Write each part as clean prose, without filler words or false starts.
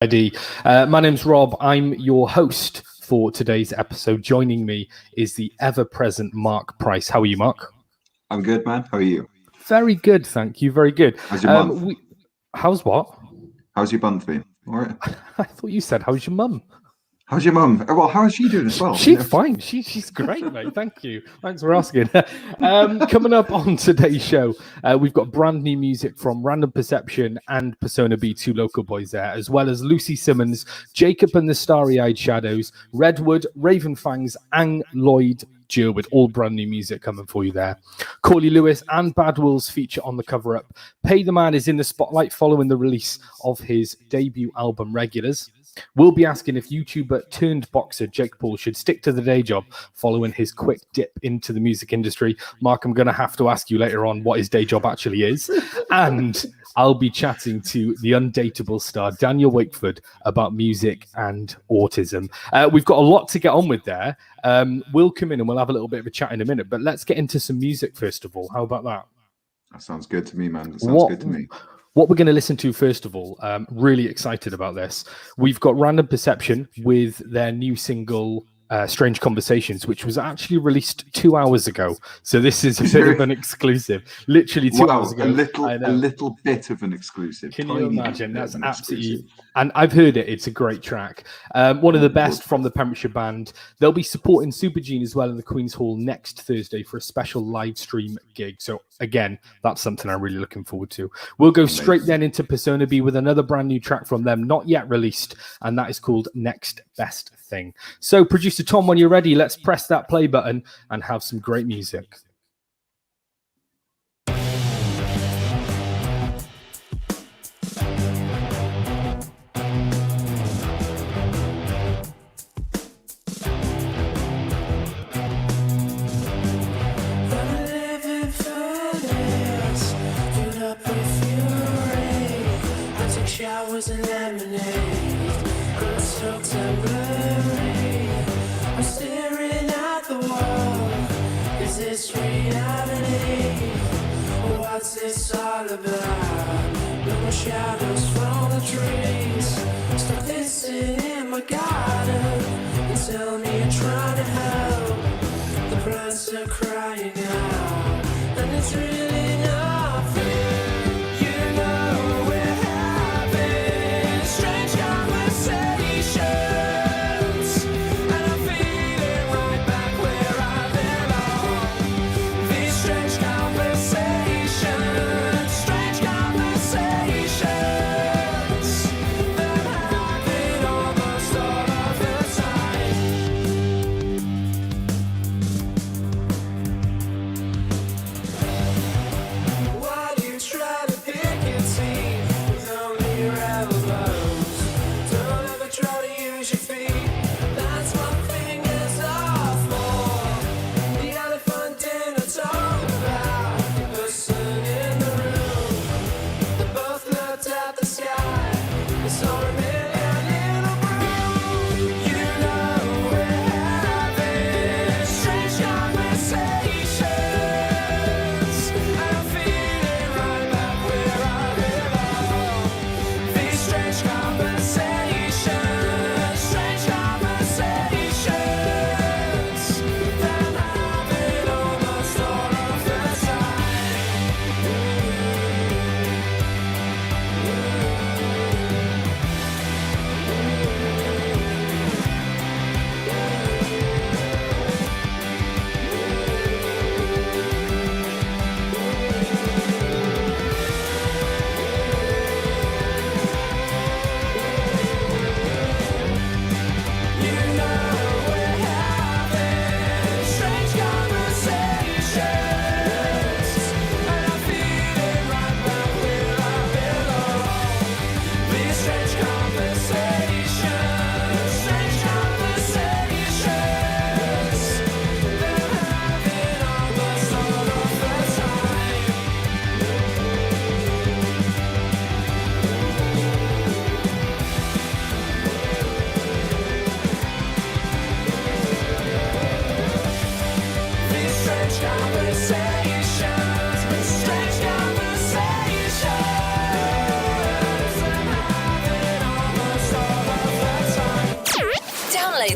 ID. My name's Rob. I'm your host for today's episode. Joining me is the ever-present Mark Price. How are you, Mark? I'm good, man. How are you? Very good, thank you. Very good. How's your month? How's what? How's your month been? All right. I thought you said, how's your mum? How's your mum? Well, how is she doing as well? She's fine. She's great, mate. Thank you. Thanks for asking. Coming up on today's show, we've got brand new music from Random Perception and Persona B, two local boys there, as well as Lucy Simmons, Jacob and the Starry-Eyed Shadows, Redwood, Raven Fangs, and Lloyd Jill, with all brand new music coming for you there. Corley Lewis and Bad Wolves feature on the cover up. Pay the Man is in the spotlight following the release of his debut album, Regulars. We'll be asking if YouTuber turned boxer Jake Paul should stick to the day job following his quick dip into the music industry. Mark, I'm going to have to ask you later on what his day job actually is. And I'll be chatting to the undateable star Daniel Wakeford about music and autism. We've got a lot to get on with there. We'll come in and we'll have a little bit of a chat in a minute, but let's get into some music first of all. How about that? That sounds good to me, man. That sounds good to me. What we're going to listen to first of all, really excited about this. We've got Random Perception with their new single, Strange Conversations, which was actually released 2 hours ago. So this is a bit of an exclusive. Literally 2 hours ago. A little bit of an exclusive. Can you imagine? That's absolutely... And I've heard it. It's a great track. One of the best from the Pembrokeshire band. They'll be supporting Super Gene as well in the Queen's Hall next Thursday for a special live stream gig. So again, that's something I'm really looking forward to. We'll go straight then into Persona B with another brand new track from them, not yet released, and that is called Next Best Thing. So producer Tom, when you're ready, let's press that play button and have some great music. Showers and lemonade, unstroked and blurry. I'm staring at the wall. Is this reality? What's this all about? No more shadows from the trees. Stop listening in my garden and tell me you're trying to help. The plants are crying out, and it's really not fair.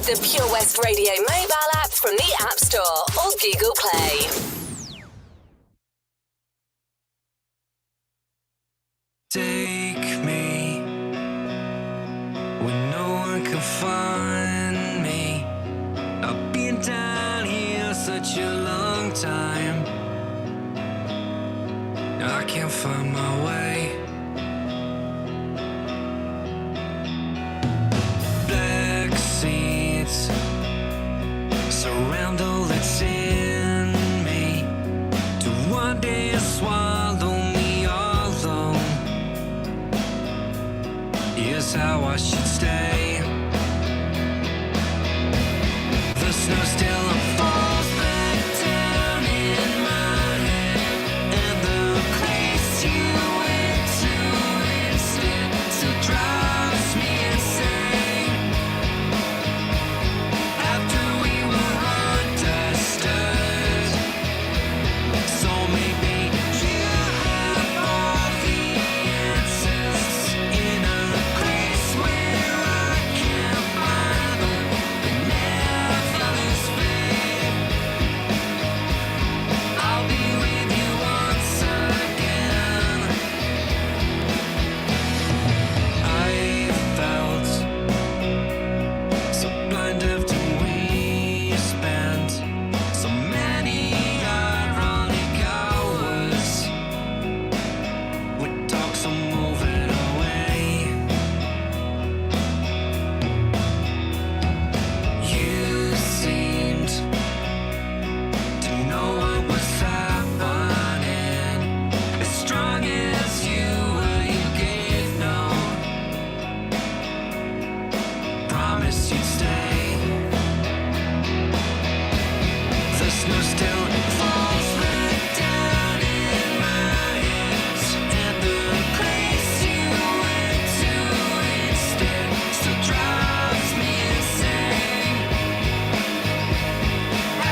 the Pure West Radio mobile app from the App Store or Google Play. Take me when no one can find me. I've been down here such a long time. I can't find my way. Black seeds surround all that's in me. To one day swallow me alone. Here's how I should stay. The snow still falls back down in my head, and the place you went to instead still drives me insane. After we were understood, so maybe you have all the answers in a place where I can't find them, but never lose faith. I'll be with you once again. I felt so blind after we spent so many ironic hours. We talk so moving away. You seemed to know what was happening. As strong as you were, you gave no promise you'd stay. The snow still falls back down in my hands, and the place you went to instead still drives me insane.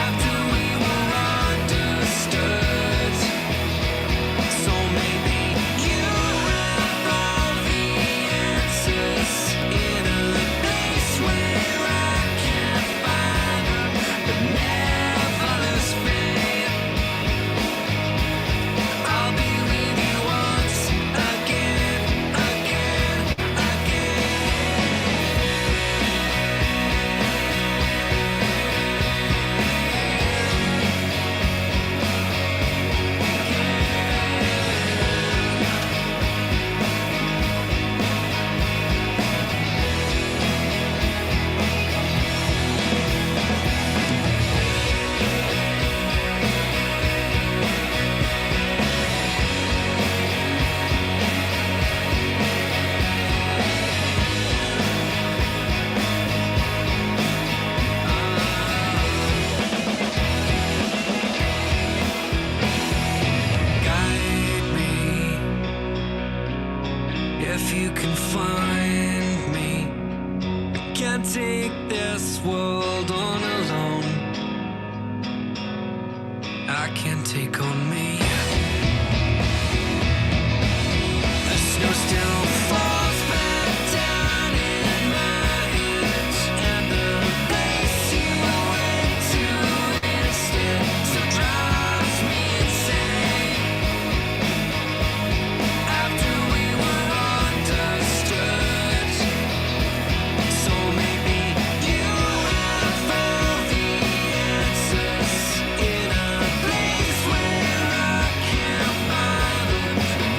After we were understood, so maybe you have all the answers in a place where I can't find them, but never lose faith. I'll be with you once again, again, guide me if you can find me. I can't take this world on alone. I can't take on me. The snow still falls back down in my hands, and the place you went to instead still drives me insane. After we were understood, so maybe you have all the answers in a place where I can't find them,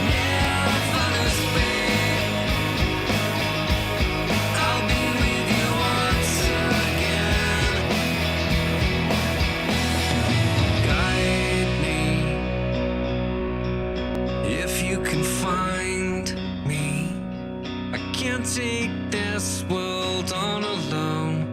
never lose faith. I'll be with you once again. Guide me if you can find me. I can't take this world on alone.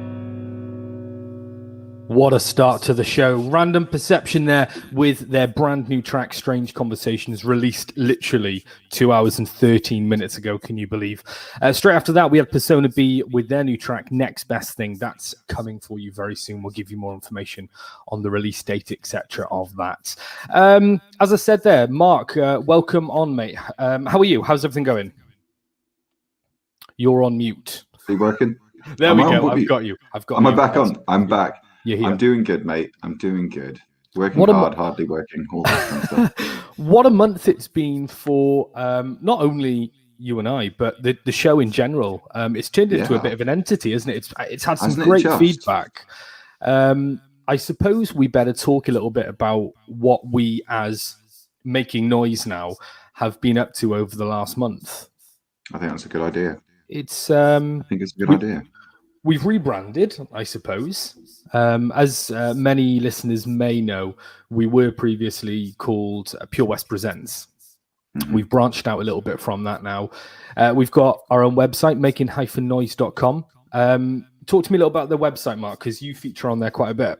What a start to the show. Random Perception there with their brand new track, Strange Conversations, released literally 2 hours and 13 minutes ago. Can you believe? Straight after that, we have Persona B with their new track, Next Best Thing. That's coming for you very soon. We'll give you more information on the release date, etc. of that. As I said there, Mark, welcome on, mate. How are you? How's everything going? You're on mute. Are you working? There we go. I've got you. Am I back on? I'm back. You're here. I'm doing good, mate. I'm doing good. Working hard, hardly working, all that kind of stuff. What a month it's been for not only you and I, but the show in general. It's turned into a bit of an entity, isn't it? It's had some great feedback. I suppose we better talk a little bit about what we, as Making Noise now, have been up to over the last month. I think that's a good idea. I think it's a good idea. We've rebranded, I suppose. As many listeners may know, we were previously called Pure West Presents. Mm-hmm. We've branched out a little bit from that now. We've got our own website, making-noise.com. Talk to me a little about the website, Mark, because you feature on there quite a bit.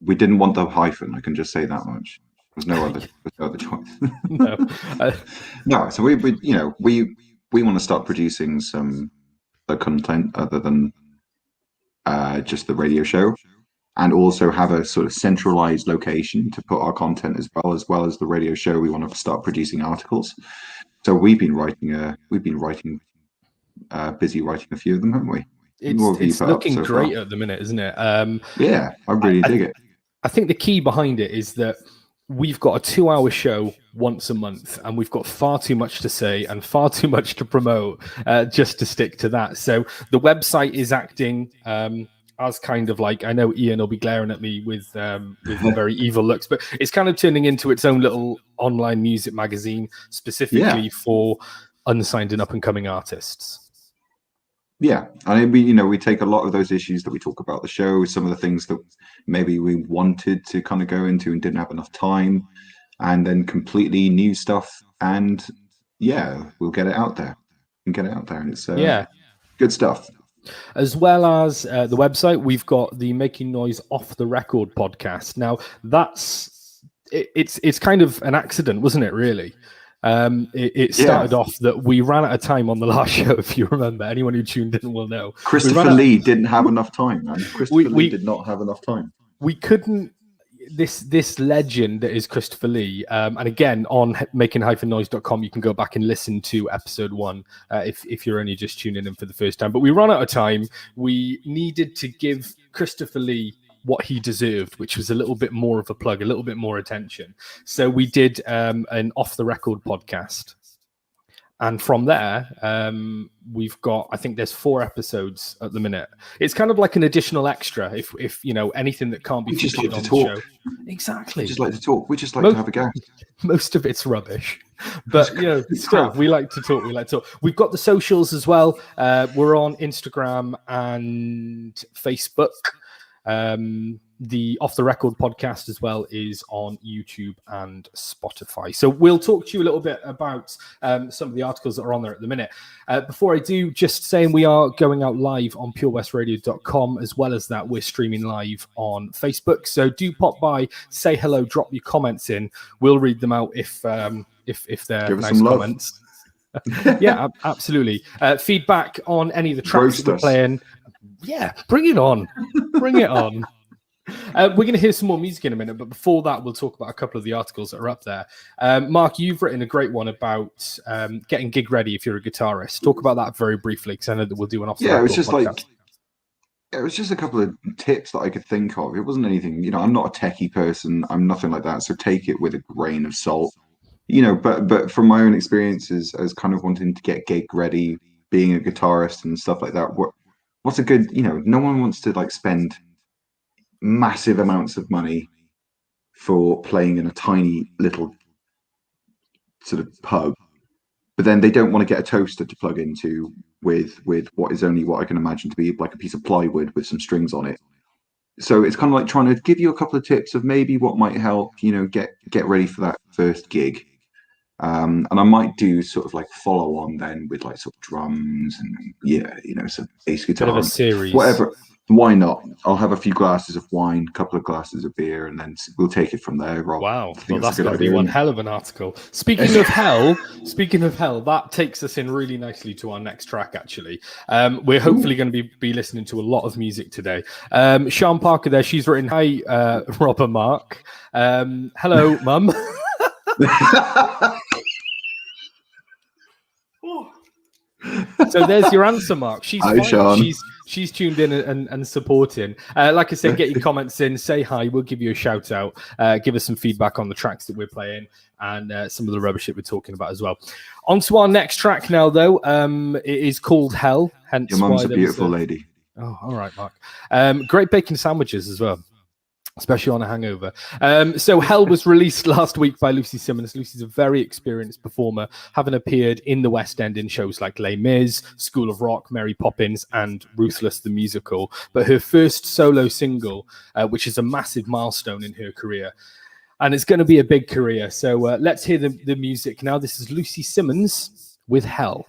We didn't want the hyphen. I can just say that much. There's no other choice. No. No. So we want to start producing some content other than just the radio show, and also have a sort of centralized location to put our content as well as the radio show. We want to start producing articles. So we've been busy writing a few of them, haven't we? It's looking great at the minute, isn't it? Yeah, I really dig it. I think the key behind it is that we've got a 2-hour show once a month, and we've got far too much to say and far too much to promote just to stick to that. So the website is acting as kind of like, I know Ian will be glaring at me with very evil looks, but it's kind of turning into its own little online music magazine specifically for unsigned and up and coming artists. Yeah, I mean, we take a lot of those issues that we talk about the show, some of the things that maybe we wanted to kind of go into and didn't have enough time, and then completely new stuff. And we'll get it out there and it's good stuff. As well as the website, we've got the Making Noise Off the Record podcast. Now, it's kind of an accident, wasn't it, really? It started off that we ran out of time on the last show, if you remember. Anyone who tuned in will know. Christopher Lee didn't have enough time, man. Lee did not have enough time. We couldn't... This legend that is Christopher Lee, and again, on making-noise.com, you can go back and listen to episode 1 if you're only just tuning in for the first time. But we ran out of time. We needed to give Christopher Lee what he deserved, which was a little bit more of a plug, a little bit more attention. So we did an Off the Record podcast. And from there, we've got, I think there's 4 episodes at the minute. It's kind of like an additional extra if anything that can't be featured on the show. Exactly. We just like to talk. We just like to have a go. Most of it's rubbish. But, still, we like to talk. We've got the socials as well. We're on Instagram and Facebook. The Off the Record podcast as well is on YouTube and Spotify. So we'll talk to you a little bit about some of the articles that are on there at the minute. Before I do, just saying we are going out live on purewestradio.com. As well as that, we're streaming live on Facebook. So do pop by, say hello, drop your comments in. We'll read them out if they're nice comments. Yeah, absolutely. Feedback on any of the tracks that we're playing. Yeah, bring it on. Bring it on. We're going to hear some more music in a minute, but before that, we'll talk about a couple of the articles that are up there. Mark, you've written a great one about getting gig ready if you're a guitarist. Talk about that very briefly, because I know that we'll do an off-the-record podcast. It was just a couple of tips that I could think of. It wasn't anything, I'm not a techie person. I'm nothing like that. So take it with a grain of salt, but from my own experiences, I was kind of wanting to get gig ready, being a guitarist and stuff like that. What's a good, no one wants to spend massive amounts of money for playing in a tiny little sort of pub, but then they don't want to get a toaster to plug into with what is only what I can imagine to be like a piece of plywood with some strings on it. So it's kind of like trying to give you a couple of tips of maybe what might help, get ready for that first gig. And I might do sort of follow on then with sort of drums and some bass guitar, bit of a series, whatever. Why not? I'll have a few glasses of wine, a couple of glasses of beer, and then we'll take it from there. Rob. Wow, well, that's going to be one hell of an article. Speaking of hell, that takes us in really nicely to our next track. Actually, we're hopefully going to be listening to a lot of music today. Sean Parker there, she's written, "Hi, Rob and Mark. Hello, Mum." So there's your answer, Mark. She's Hi, Sean. she's tuned in and supporting. Like I said, get your comments in, say hi. We'll give you a shout out. Give us some feedback on the tracks that we're playing and some of the rubbish that we're talking about as well. On to our next track now, though. It is called Hell. Hence Your mum's why a there was beautiful lady. Oh, all right, Mark. Great bacon sandwiches as well, especially on a hangover. So Hell was released last week by Lucy Simmons. Lucy's a very experienced performer, having appeared in the West End in shows like Les Mis, School of Rock, Mary Poppins, and Ruthless the Musical. But her first solo single, which is a massive milestone in her career, and it's going to be a big career. So let's hear the music now. This is Lucy Simmons with Hell.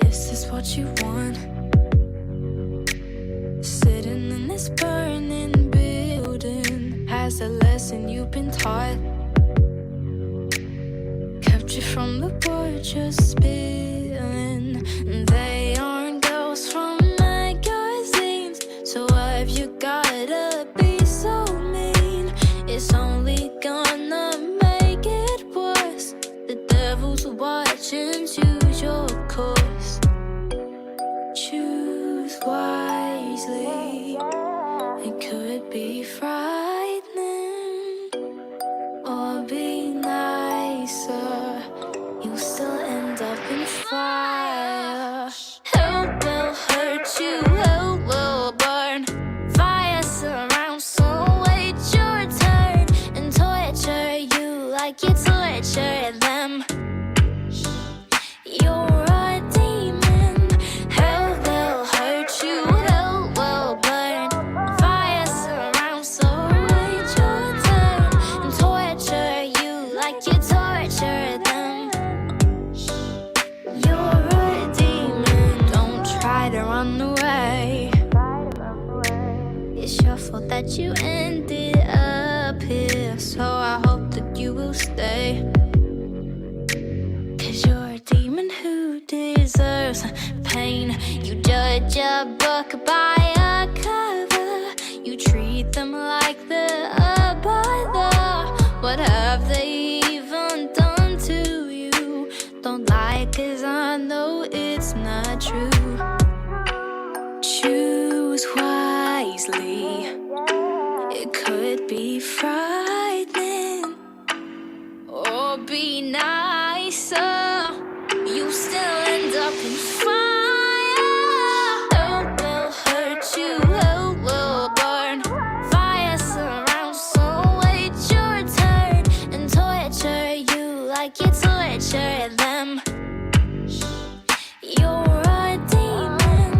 Is this what you want? Sitting in this burning building. Has the lesson you've been taught kept you from the board just spilling? They aren't girls from magazines, so why have you gotta be so mean? It's only gonna make it worse. The devil's watching, choose your course. Choose wisely. It could be frightening or be nicer. You'll still end up in fire. Hell will hurt you, hell will burn. Fire surrounds, so wait your turn and torture you like you torture them. You're a demon. Hell will hurt you, hell will burn. Fire surrounds, so wait your turn and torture you like you torture them. You're a demon. Don't try to run away. It's your fault that you ended up here, so I hope that you will stay. 'Cause you're a demon who deserves pain. You judge a book by a cover. You treat them like they're by the. What have they even done to you? Don't lie, 'cause I know it's not true. Choose wisely. It could be frightening or be nicer. You still end up in fire. Hell will hurt you, hell will burn. Fire surrounds, so wait your turn and torture you like you torture them. You're a demon.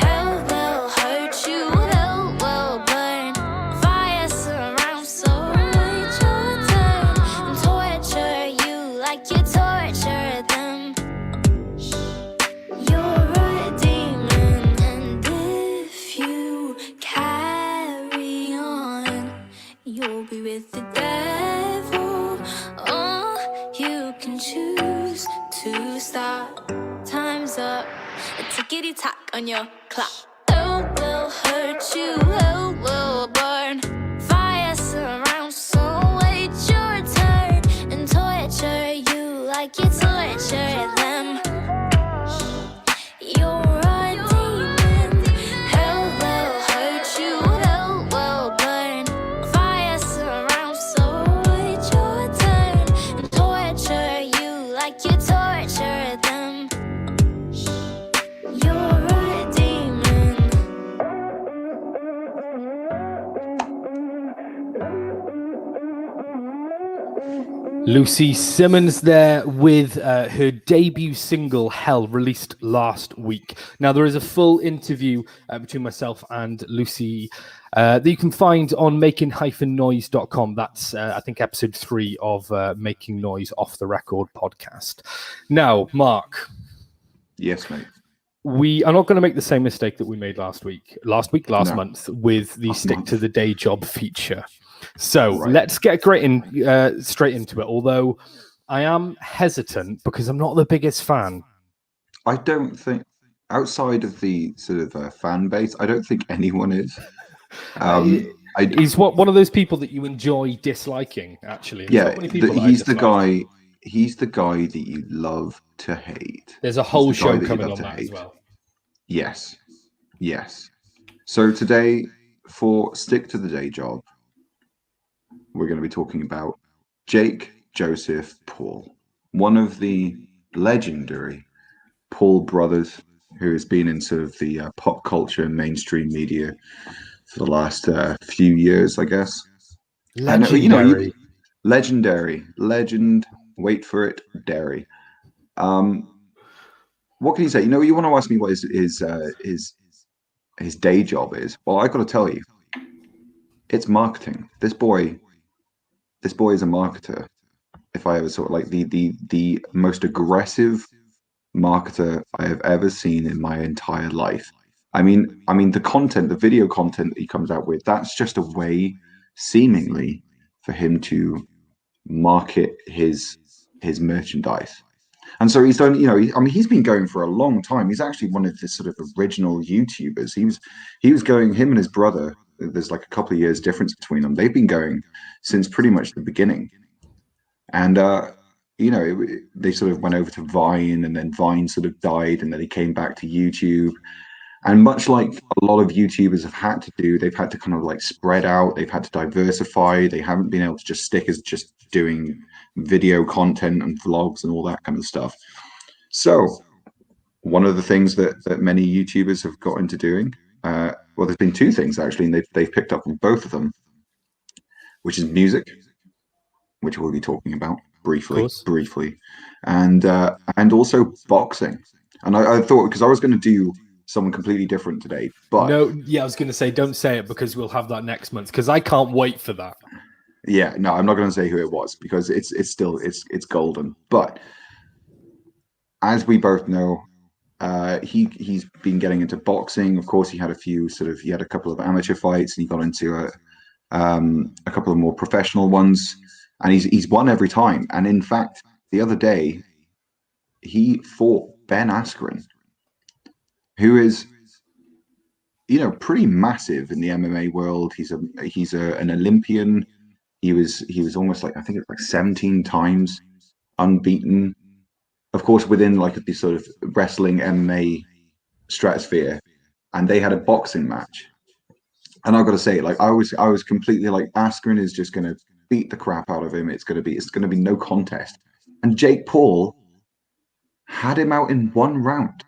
Hell will hurt you, hell will burn. Fire surrounds, so wait your turn and torture you like you torture them. You're a demon, and if you carry on, you'll be with the devil. Or you can choose to stop. Time's up. A tickety tock on your clock. Hell will hurt you, hell will burn. Fire surrounds, so wait your turn and torture you like you torture them. You're a demon. Hell will hurt you, hell will burn. Fire surrounds, so wait your turn and torture you like you torture them. You're a demon. Lucy Simmons there with her debut single Hell, released last week. Now there is a full interview between myself and Lucy that you can find on making-noise.com. That's I think episode 3 of Making Noise Off the Record podcast. Now, Mark, Yes, mate. we are not going to make the same mistake that we made last No. month with the Last stick month. to the day job feature. So Right. let's get straight into it. Although I am hesitant because I'm not the biggest fan. I don't think, outside of the sort of fan base, I don't think anyone is. He's one of those people that you enjoy disliking. Actually, There's Yeah, not many people that I he's the dislike. guy. He's the guy that you love to hate. There's a He's whole the guy show that you coming love on to that as hate. well. Yes, yes. So today, for Stick to the Day Job, we're going to be talking about Jake Joseph Paul, one of the legendary Paul brothers who has been in sort of the pop culture and mainstream media for the last few years, I guess. Legendary. Legendary, legend. Wait for it, dairy. What can you say? You want to ask me what his day job is? Well, I got to tell you, it's marketing. This boy is a marketer. If I ever saw it, like the most aggressive marketer I have ever seen in my entire life. I mean, the content, the video content that he comes out with, that's just a way, seemingly, for him to market his merchandise. And so he's done, he's been going for a long time. He's actually one of the sort of original YouTubers. He was going, him and his brother, there's like a couple of years difference between them. They've been going since pretty much the beginning. And, they sort of went over to Vine, and then Vine sort of died, and then he came back to YouTube. And much like a lot of YouTubers have had to do, they've had to kind of like spread out. They've had to diversify. They haven't been able to just stick as just doing video content and vlogs and all that kind of stuff. So one of the things that many YouTubers have got into doing, well, there's been two things actually, and they've picked up on both of them, which is music, which we'll be talking about briefly, and also boxing. And I thought, because I was going to do someone completely different today, but I was going to say, don't say it, because we'll have that next month, because I can't wait for that. Yeah, no, I'm not going to say who it was, because it's still golden. But as we both know, he's been getting into boxing. Of course, he had a couple of amateur fights, and he got into a couple of more professional ones, and he's won every time. And in fact, the other day, he fought Ben Askren, who is, pretty massive in the MMA world. He's an Olympian. He was almost like, I think it's like 17 times unbeaten. Of course, within like the sort of wrestling MMA stratosphere, and they had a boxing match. And I've got to say, like I was completely like, Askren is just going to beat the crap out of him. It's going to be no contest. And Jake Paul had him out in one round.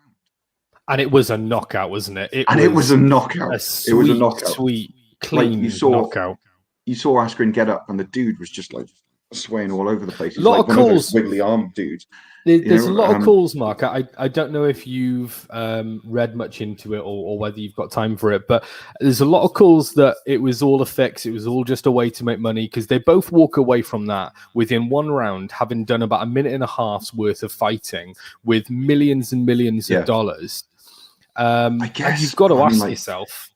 And it was a knockout, wasn't it? It was a knockout. Sweet, clean knockout. You saw Askren get up, and the dude was just like swaying all over the place. He's a lot like of one calls. of those wiggly armed dudes. There's a lot of calls, Mark. I don't know if you've read much into it, or whether you've got time for it, but there's a lot of calls that it was all a fix. It was all just a way to make money, because they both walk away from that within one round, having done about a minute and a half's worth of fighting with millions and millions of dollars. I guess, and you've got to ask yourself.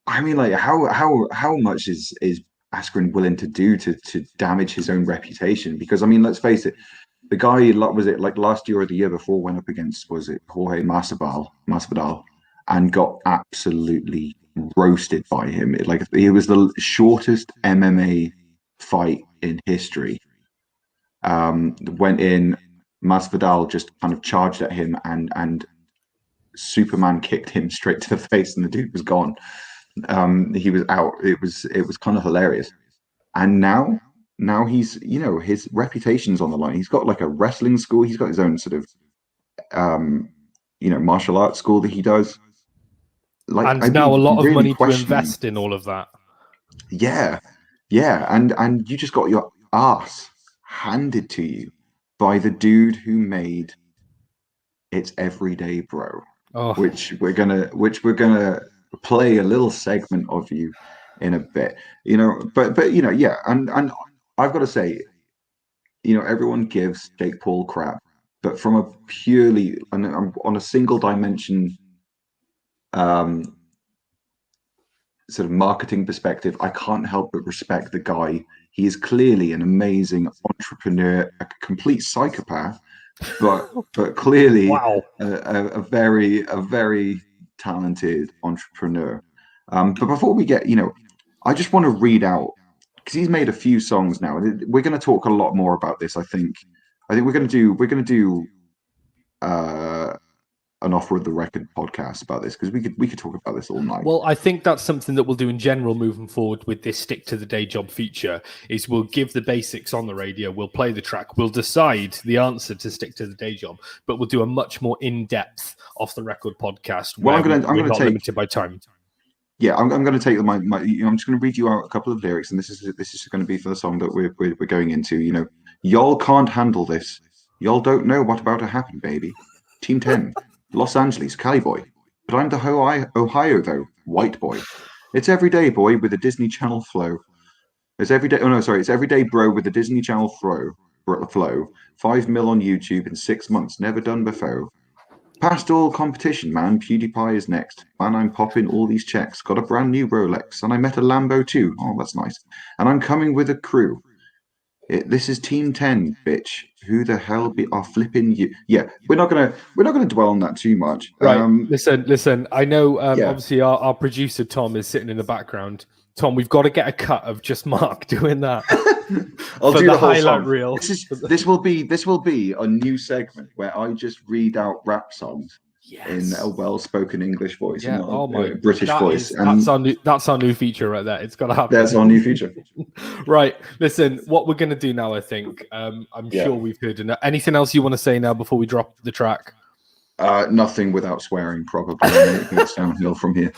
I mean, like, how much is Askren willing to do to damage his own reputation? Because I mean, let's face it, the guy, was it like last year or the year before, went up against, was it Jorge Masvidal, and got absolutely roasted by him. It was the shortest MMA fight in history. Went in, Masvidal just kind of charged at him and Superman kicked him straight to the face, and the dude was gone. He was out. It was kind of hilarious. And now he's, his reputation's on the line. He's got like a wrestling school. He's got his own sort of martial arts school that he does. And now a lot of money to invest in all of that. Yeah. And you just got your ass handed to you by the dude who made It's Everyday Bro. Which we're gonna play a little segment of you in a bit, but and I've got to say, everyone gives Jake Paul crap, but from a purely on a single dimension sort of marketing perspective, I can't help but respect the guy. He is clearly an amazing entrepreneur, a complete psychopath, but clearly a very talented entrepreneur. But before we get, I just want to read out because he's made a few songs now. We're going to talk a lot more about this. I think we're going to do an Offer of the Record podcast about this because we could talk about this all night. Well, I think that's something that we'll do in general moving forward with this stick to the day job feature. Is we'll give the basics on the radio, we'll play the track, we'll decide the answer to stick to the day job, but we'll do a much more in-depth off the record podcast. Well, I'm going to take limited by time. Yeah, I'm going to take my. I'm just going to read you out a couple of lyrics, and this is going to be for the song that we're going into. You know, y'all can't handle this. Y'all don't know what about to happen, baby. Team 10, Los Angeles, Cali boy. But I'm the Ohio though, white boy. It's everyday boy with a Disney Channel flow. It's everyday. Oh no, sorry. It's everyday bro with a Disney Channel flow. 5 mil on YouTube in 6 months, never done before. Past all competition, man. PewDiePie is next. Man, I'm popping all these checks. Got a brand new Rolex, and I met a Lambo too. Oh, that's nice. And I'm coming with a crew. This is Team 10, bitch. Who the hell are flipping you? Yeah, we're not gonna dwell on that too much. Right. Listen. I know. Obviously, our producer Tom is sitting in the background. Tom, we've got to get a cut of just Mark doing that. I'll do the whole highlight song. reel. This will be a new segment where I just read out rap songs in a well-spoken English voice, Yeah. and British voice. That's our new feature right there. It's got to happen. That's our new feature. Right. Listen, what we're going to do now, I think, I'm sure we've heard enough. Anything else you want to say now before we drop the track? Nothing without swearing, probably. It's downhill from here.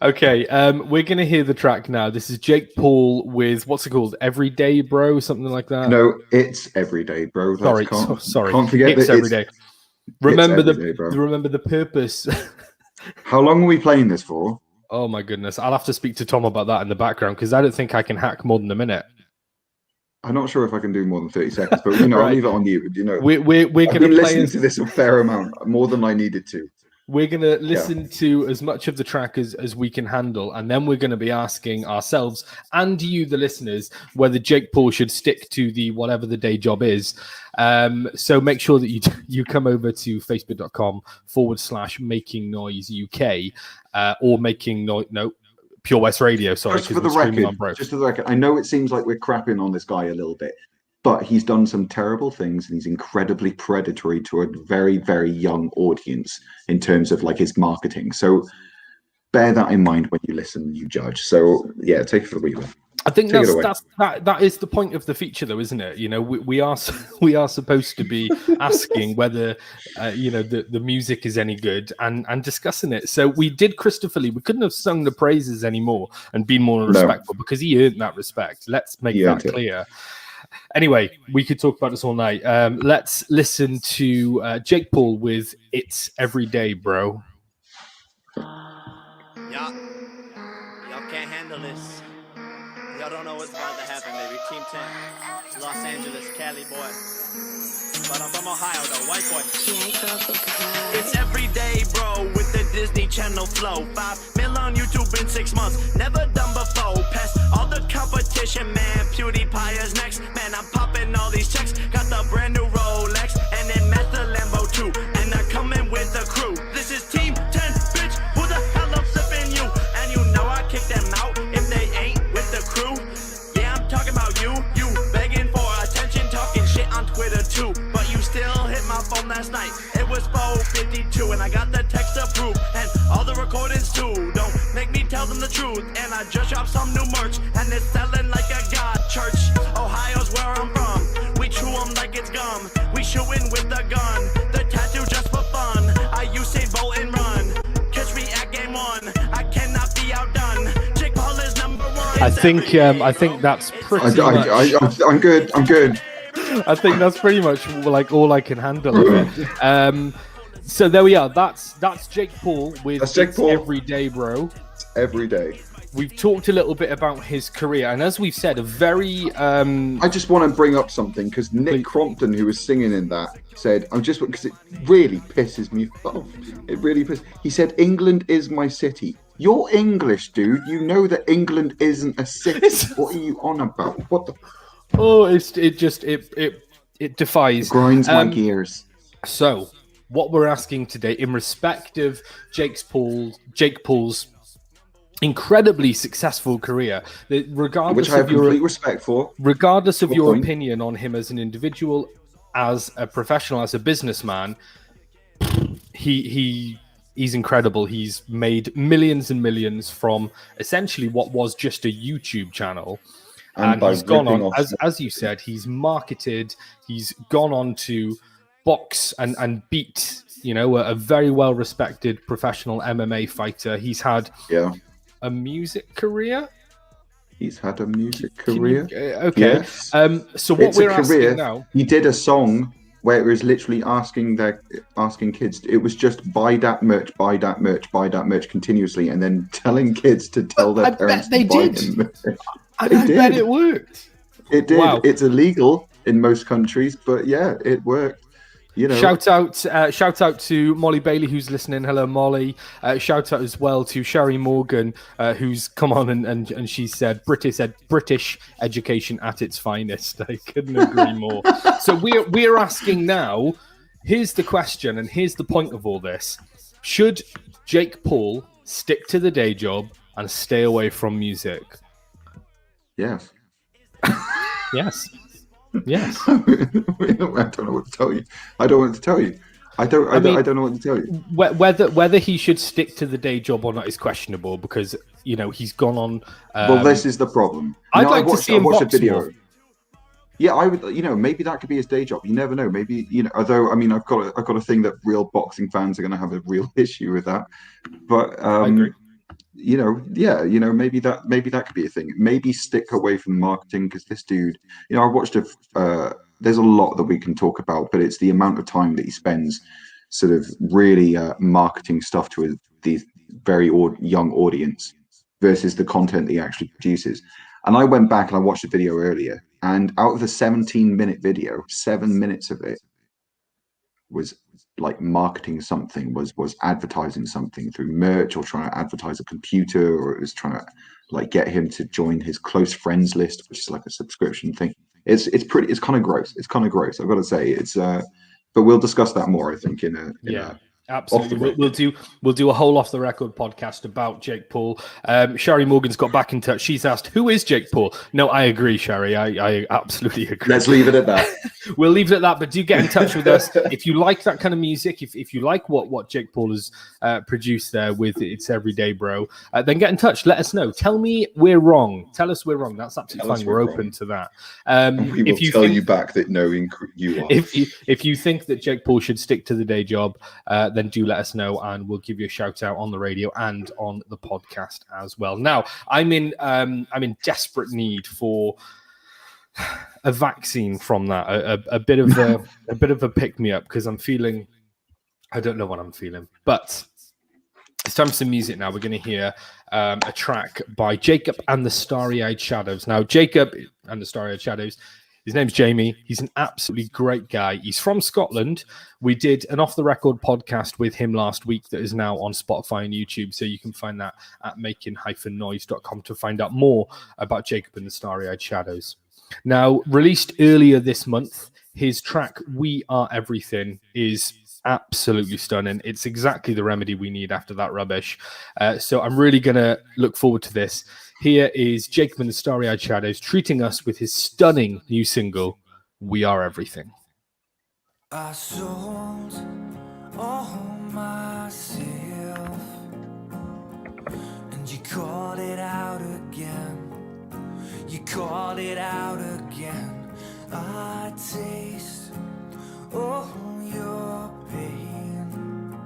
Okay, we're going to hear the track now. This is Jake Paul with, what's it called? Everyday Bro, something like that? No, it's Everyday Bro. Sorry. Can't forget it's that Everyday. Remember Everyday, the purpose. How long are we playing this for? Oh my goodness. I'll have to speak to Tom about that in the background because I don't think I can hack more than a minute. I'm not sure if I can do more than 30 seconds, but right. I'll leave it on you. We're going to listen to this a fair amount, more than I needed to. We're going to listen to as much of the track as we can handle, and then we're going to be asking ourselves and you, the listeners, whether Jake Paul should stick to the whatever the day job is. So make sure that you come over to facebook.com/Making Noise UK or Pure West Radio. Sorry, just for the record, I know it seems like we're crapping on this guy a little bit, but he's done some terrible things and he's incredibly predatory to a very, very young audience in terms of like his marketing. So bear that in mind when you listen and you judge. So yeah, take it for the wheel. I think that is the point of the feature, though, isn't it? You know, we are supposed to be asking whether the music is any good and discussing it. So we did Christopher Lee. We couldn't have sung the praises anymore and been more respectful because he earned that respect. Let's make that clear. Anyway, we could talk about this all night. Let's listen to Jake Paul with "It's Everyday, Bro." Y'all can't handle this. Y'all don't know what's about to happen, baby. Team 10, Los Angeles, Cali boy. But I'm from Ohio, though, white boy. It's everyday, bro, with the Disney Channel flow. 5 mil on YouTube in 6 months, never done before. Past all the competition, man. PewDiePie is next. Man, I'm popping all these checks. Got the brand new Rolex, and then met the Lambo too. And I'm coming with the crew. This is Team 10, bitch. Who the hell I'm flipping you? And you know I kick them out if they ain't with the crew. Yeah, I'm talking about you begging for attention, talking shit on Twitter too. But you still hit my phone last night. It was 4:52 and I got the text approved and all the recordings too. Don't make me tell them the truth. And I just dropped some new merch and it's selling like a god church. Ohio's where I'm from. We chew them like it's gum. We shooting with the gun. The tattoo just for fun. I Usain Bolt and run. Catch me at game 1. I cannot be outdone. Jake Paul is number 1. I think that's pretty much. I'm good. I think that's pretty much like all I can handle of it. So there we are. That's Jake Paul with Jake Paul. Everyday, Bro. Every day. We've talked a little bit about his career, and as we've said, a very. I just want to bring up something because Nick Crompton, who was singing in that, said, because it really pisses me off. It really pisses. He said, "England is my city." You're English, dude. You know that England isn't a city. What are you on about? What the? Oh, it defies. It grinds my gears. So, what we're asking today, in respect of Jake Paul's incredibly successful career. Regardless which I have of your complete respect for. regardless of Good your point. opinion on him as an individual, as a professional, as a businessman, he's incredible. He's made millions and millions from essentially what was just a YouTube channel. And by he's gone ripping on, off as you said, he's marketed, he's gone on to box and beat, a very well respected professional MMA fighter. He's had a music career. He's had a music career. Okay. Yes. So what It's a we're asking career. now, He did a song where it was literally asking kids. It was just buy that merch, buy that merch, buy that merch continuously, and then telling kids to tell their I parents bet they to buy did. him merch. I It bet did. it worked. It did. Wow. It's illegal in most countries, but yeah, it worked. Shout out to Molly Bailey, who's listening. Hello, Molly. Shout out as well to Sherry Morgan, who's come on and she said British education at its finest. I couldn't agree more. So we're asking now. Here's the question, and here's the point of all this: should Jake Paul stick to the day job and stay away from music? Yes. Yes. Yes. I don't know what to tell you. I don't know what to tell you. I don't know what to tell you. Whether he should stick to the day job or not is questionable, because he's gone on. Well, this is the problem. I'd like to see him box a video. more. Yeah, I would. Maybe that could be his day job. You never know. Maybe Although I mean, I've got a thing that real boxing fans are going to have a real issue with that. But I agree. maybe that could be a thing. Maybe stick away from marketing, because this dude, I watched there's a lot that we can talk about, but it's the amount of time that he spends sort of really marketing stuff to these very young audience versus the content that he actually produces. And I went back and I watched the video earlier, and out of the 17-minute video, 7 minutes of it was like marketing something, was advertising something through merch, or trying to advertise a computer, or it was trying to like get him to join his close friends list, which is like a subscription thing. It's kind of gross. It's kind of gross, I've got to say. But we'll discuss that more, I think, absolutely. We'll do a whole off the record podcast about Jake Paul. Sherry Morgan's got back in touch. She's asked, who is Jake Paul? No, I agree, Sherry. I absolutely agree. Let's leave it at that. We'll leave it at that, but do get in touch with us if you like that kind of music. If you like what Jake Paul has produced there with It's Everyday Bro, then get in touch. Let us know. Tell me we're wrong. Tell us we're wrong. That's absolutely fine. We're open to that. We will tell you back that no, you are. If you think that Jake Paul should stick to the day job, then do let us know, and we'll give you a shout out on the radio and on the podcast as well. Now, I'm in desperate need for a vaccine from that, a bit of a pick me up, because I'm feeling, I don't know what I'm feeling, but it's time for some music now. We're going to hear a track by Jacob and the Starry-Eyed Shadows. Now, Jacob and the Starry-Eyed Shadows, his name's Jamie. He's an absolutely great guy. He's from Scotland. We did an off-the-record podcast with him last week that is now on Spotify and YouTube, so you can find that at making-noise.com to find out more about Jacob and the Starry-Eyed Shadows. Now, released earlier this month, his track We Are Everything is absolutely stunning. It's exactly the remedy we need after that rubbish. So I'm really going to look forward to this. Here is Jacob and the Starry-Eyed Shadows treating us with his stunning new single, We Are Everything. I sold all myself, and you called it out again. You called it out again. I taste all your pain,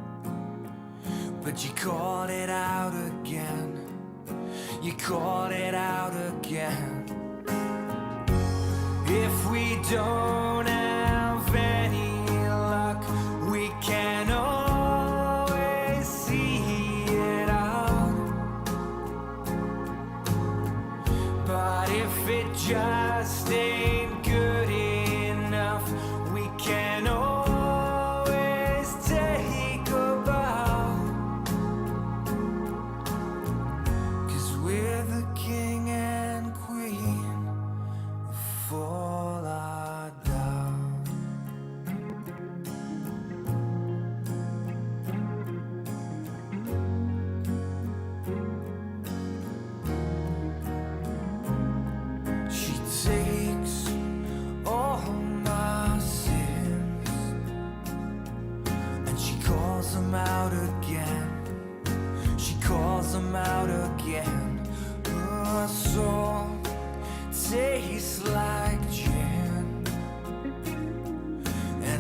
but you called it out again. You called it out again. If we don't have any luck, we can always see it out. But if it just ain't good enough, we can always take a bow. 'Cause we're the king and queen of all our doubts.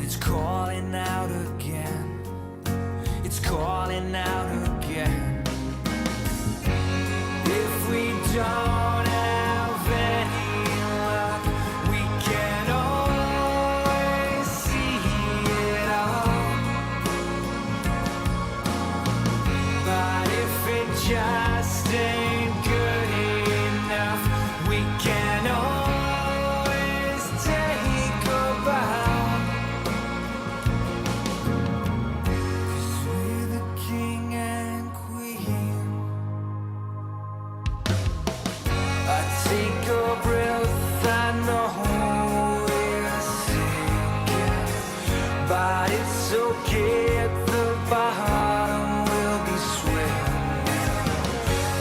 It's calling out again. It's calling out again. If we don't have any luck, we can always see it all. But if it just ain't good enough, we can always take a bow. 'Cause we're the king and queen. I take a breath, I know we're sinking, but it's okay at the bottom, we'll be swimming.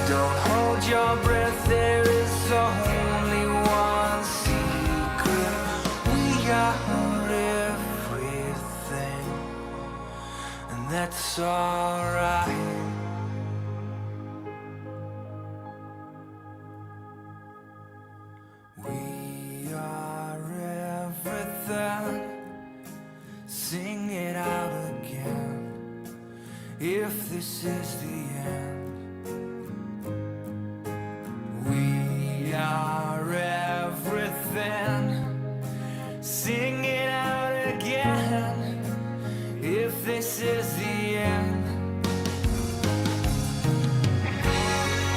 Don't hold your breath, there is only one secret. We are everything, and that's alright. We are everything. Sing it out again. If this is the end, we are everything. Sing it out again. If this is the end,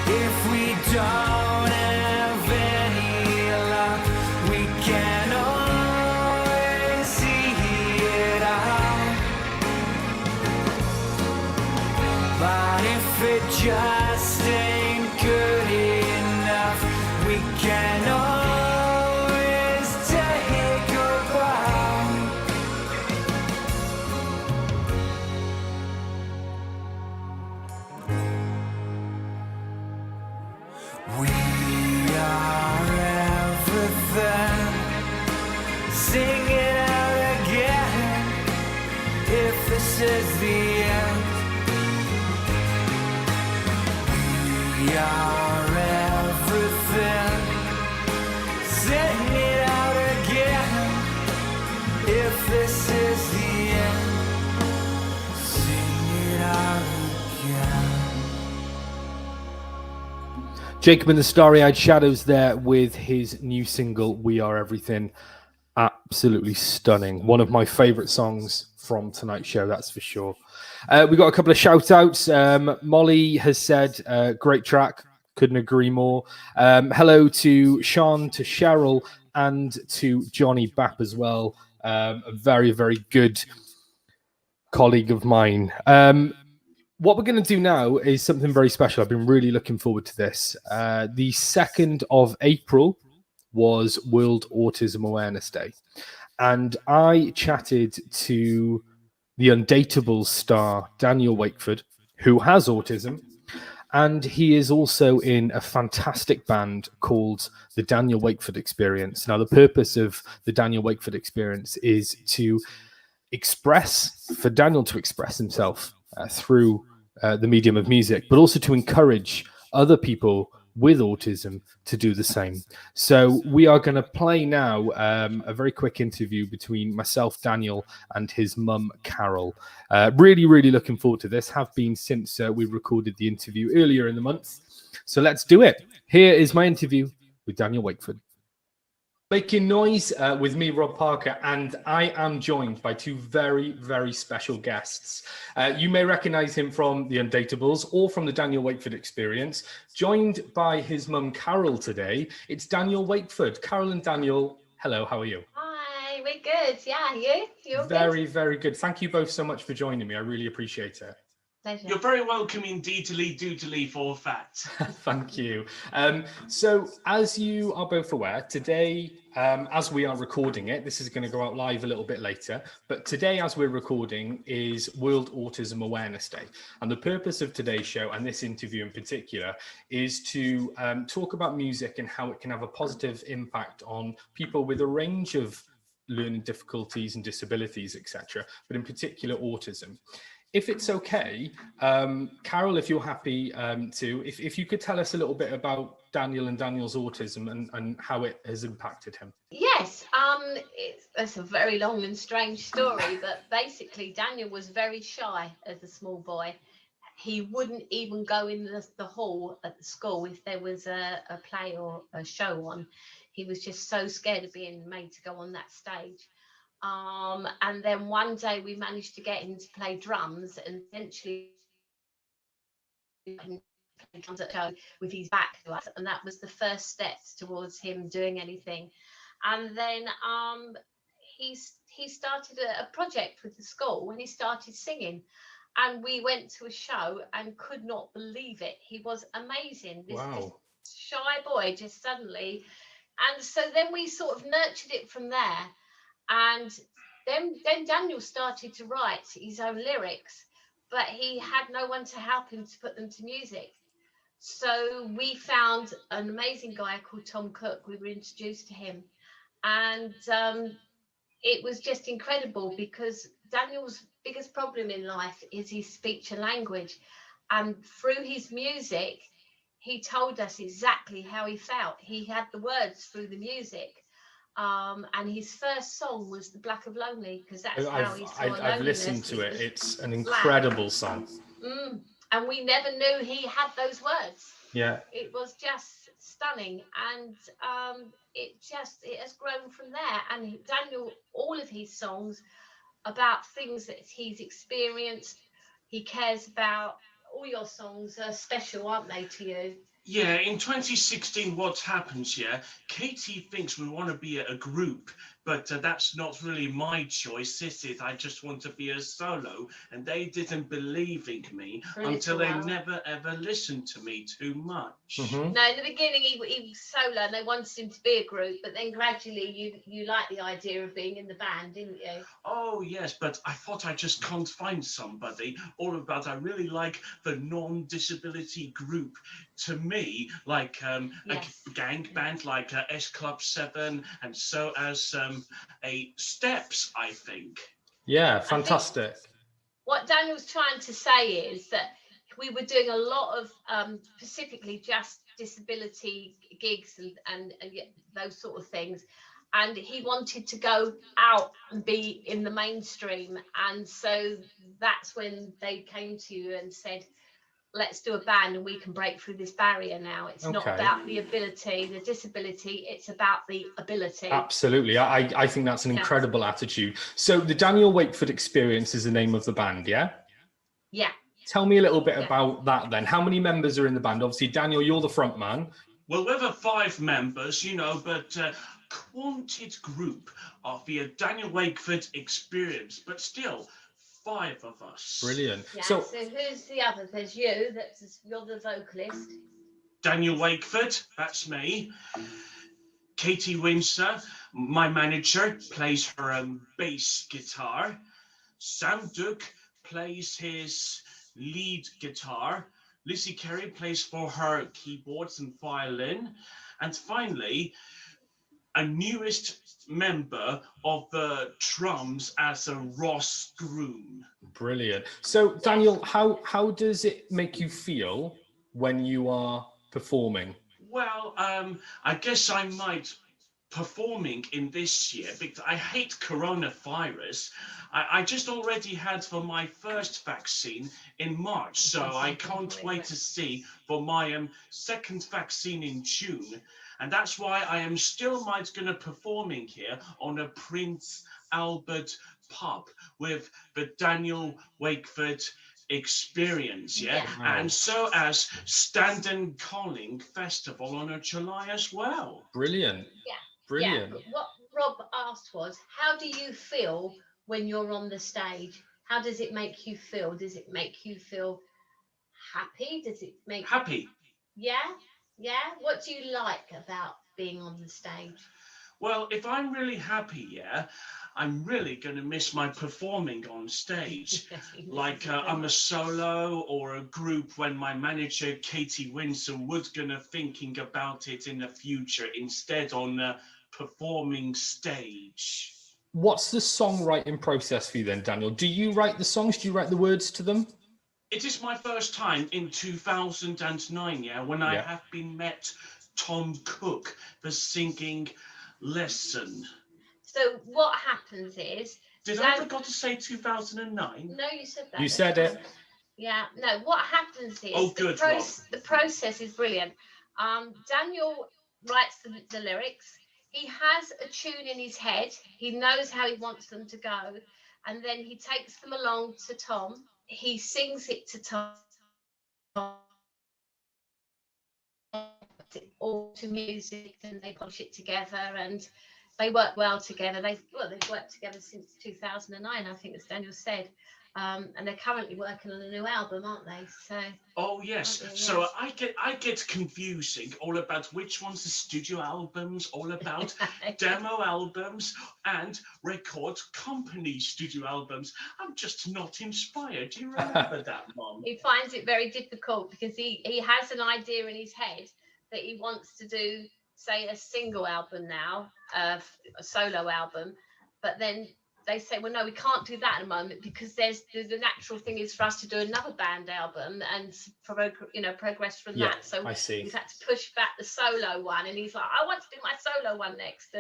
if we don't have any luck, we can always see it out. But if it just ain't good enough, we can always take a bow. We are everything. Sing it out again. If this is the end, we are everything. Sing it out again. If this is the end, sing it out again. Jacob and the Starry-Eyed Shadows there with his new single, We Are Everything. Absolutely stunning. One of my favorite songs from tonight's show, that's for sure. We got a couple of shout outs. Molly has said, great track. Couldn't agree more. Hello to Sean, to Cheryl, and to Johnny Bapp as well. A very, very good colleague of mine. What we're going to do now is something very special. I've been really looking forward to this. The 2nd of April was World Autism Awareness Day. And I chatted to the Undateable star, Daniel Wakeford, who has autism. And he is also in a fantastic band called the Daniel Wakeford Experience. Now, the purpose of the Daniel Wakeford Experience is for Daniel to express himself through the medium of music, but also to encourage other people with autism to do the same. So we are going to play now a very quick interview between myself, Daniel, and his mum, Carol. Really, really looking forward to this. Have been since we recorded the interview earlier in the month. So let's do it. Here is my interview with Daniel Wakeford. Making Noise with me, Rob Parker, and I am joined by two very, very special guests. You may recognize him from The Undateables or from the Daniel Wakeford Experience. Joined by his mum, Carol, today. It's Daniel Wakeford. Carol and Daniel, hello, how are you? Hi, we're good. Yeah, you? You're Very, good? very good. Thank you both so much for joining me. I really appreciate it. Pleasure. You're very welcome indeed to lead for fact. Thank you. So as you are both aware, today, as we are recording it, this is going to go out live a little bit later, but today as we're recording is World Autism Awareness Day. And the purpose of today's show, and this interview in particular, is to talk about music and how it can have a positive impact on people with a range of learning difficulties and disabilities, etc., but in particular autism. if it's okay, Carol, if you're happy to, if you could tell us a little bit about Daniel and Daniel's autism and how it has impacted him. Yes, it's a very long and strange story, but basically Daniel was very shy as a small boy. He wouldn't even go in the hall at the school if there was a play or a show on. He was just so scared of being made to go on that stage. And then one day we managed to get him to play drums, and eventually drums at show with his back to us, and that was the first steps towards him doing anything. And then he started a project with the school when he started singing, and we went to a show and could not believe it. He was amazing. This shy boy just suddenly, and so then we sort of nurtured it from there. And then Daniel started to write his own lyrics, but he had no one to help him to put them to music. So we found an amazing guy called Tom Cook. We were introduced to him, and it was just incredible because Daniel's biggest problem in life is his speech and language. And through his music, he told us exactly how he felt. He had the words through the music. And his first song was The Black of Lonely, because that's how he saw loneliness. I've listened to it. It's an incredible song. And we never knew he had those words. Yeah. It was just stunning. And it has grown from there. And Daniel, all of his songs about things that he's experienced, he cares about. All your songs are special, aren't they, to you? Yeah, in 2016, what happens, Katie thinks we want to be a group, but that's not really my choice, is it? I just want to be a solo, and they didn't believe in me until they never, ever listened to me too much. Mm-hmm. No, in the beginning, he was solo, and they wanted him to be a group, but then gradually you liked the idea of being in the band, didn't you? Oh, yes, but I thought I just can't find somebody all about. I really like the non-disability group. To me, like a gang band like S Club 7, and so as a Steps, I think. Yeah, fantastic. What Daniel's trying to say is that we were doing a lot of specifically just disability gigs and those sort of things. And he wanted to go out and be in the mainstream. And so that's when they came to you and said, let's do a band and we can break through this barrier now. It's not about the ability, the disability, it's about the ability. Absolutely. I think that's an incredible attitude. So the Daniel Wakeford Experience is the name of the band, yeah? Yeah. Tell me a little bit about that then. How many members are in the band? Obviously, Daniel, you're the front man. Well, we're 5 members, but quanted group of the Daniel Wakeford Experience, but still 5 of us. Brilliant. Yeah, so who's the other? There's you, you're the vocalist. Daniel Wakeford, that's me. Katie Windsor, my manager, plays her bass guitar. Sam Duke plays his lead guitar. Lizzie Carey plays for her keyboards and violin. And finally, a newest member of the drums as a Ross Groom. Brilliant. So Daniel, how does it make you feel when you are performing? Well, I guess I might performing in this year because I hate coronavirus. I just already had for my first vaccine in March, so I can't wait to see for my second vaccine in June. And that's why I am still gonna performing here on a Prince Albert pub with the Daniel Wakeford Experience, and so as Standon Calling Festival on July as well. Brilliant. Brilliant. Yeah. What Rob asked was, how do you feel when you're on the stage? How does it make you feel? Does it make you feel happy? Does it make happy? Yeah. What do you like about being on the stage? Well, if I'm really happy, I'm really going to miss my performing on stage. Like I'm a solo or a group when my manager, Katie Windsor, was going to thinking about it in the future instead on performing stage. What's the songwriting process for you then, Daniel? Do you write the songs? Do you write the words to them? It is my first time in 2009, when I have been met Tom Cook for singing lesson. So what happens is... Did I forgot to say 2009? No, you said that. You said it. Yeah, no, what happens is... the process is brilliant. Daniel writes the lyrics. He has a tune in his head. He knows how he wants them to go. And then he takes them along to Tom. He sings it to Tom. All to music, and they polish it together, and they work well together. They've worked together since 2009, I think, as Daniel said. And they're currently working on a new album, aren't they? So. Oh yes. So I get confusing all about which ones are studio albums, all about demo albums, and record company studio albums. I'm just not inspired. Do you remember that, Mom? He finds it very difficult because he has an idea in his head that he wants to do, say, a single album now, a solo album, but then they say, well, no, we can't do that at the moment because the natural thing is for us to do another band album and progress from that. So we've had to push back the solo one, and he's like, I want to do my solo one next.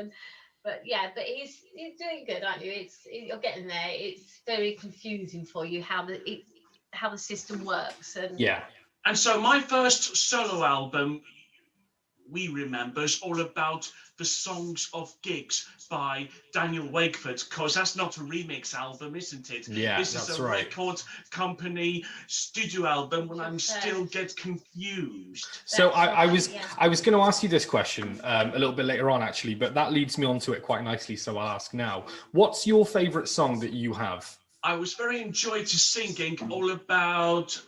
But he's doing good, aren't you? You're getting there. It's very confusing for you how the system works. And so my first solo album, We Remember, is all about the songs of gigs by Daniel Wakeford, because that's not a remix album, isn't it? Yeah, this is a record company studio album when I'm still get confused. So I was going to ask you this question a little bit later on, actually, but that leads me onto it quite nicely, so I'll ask now. What's your favourite song that you have? I was very enjoyed to singing all about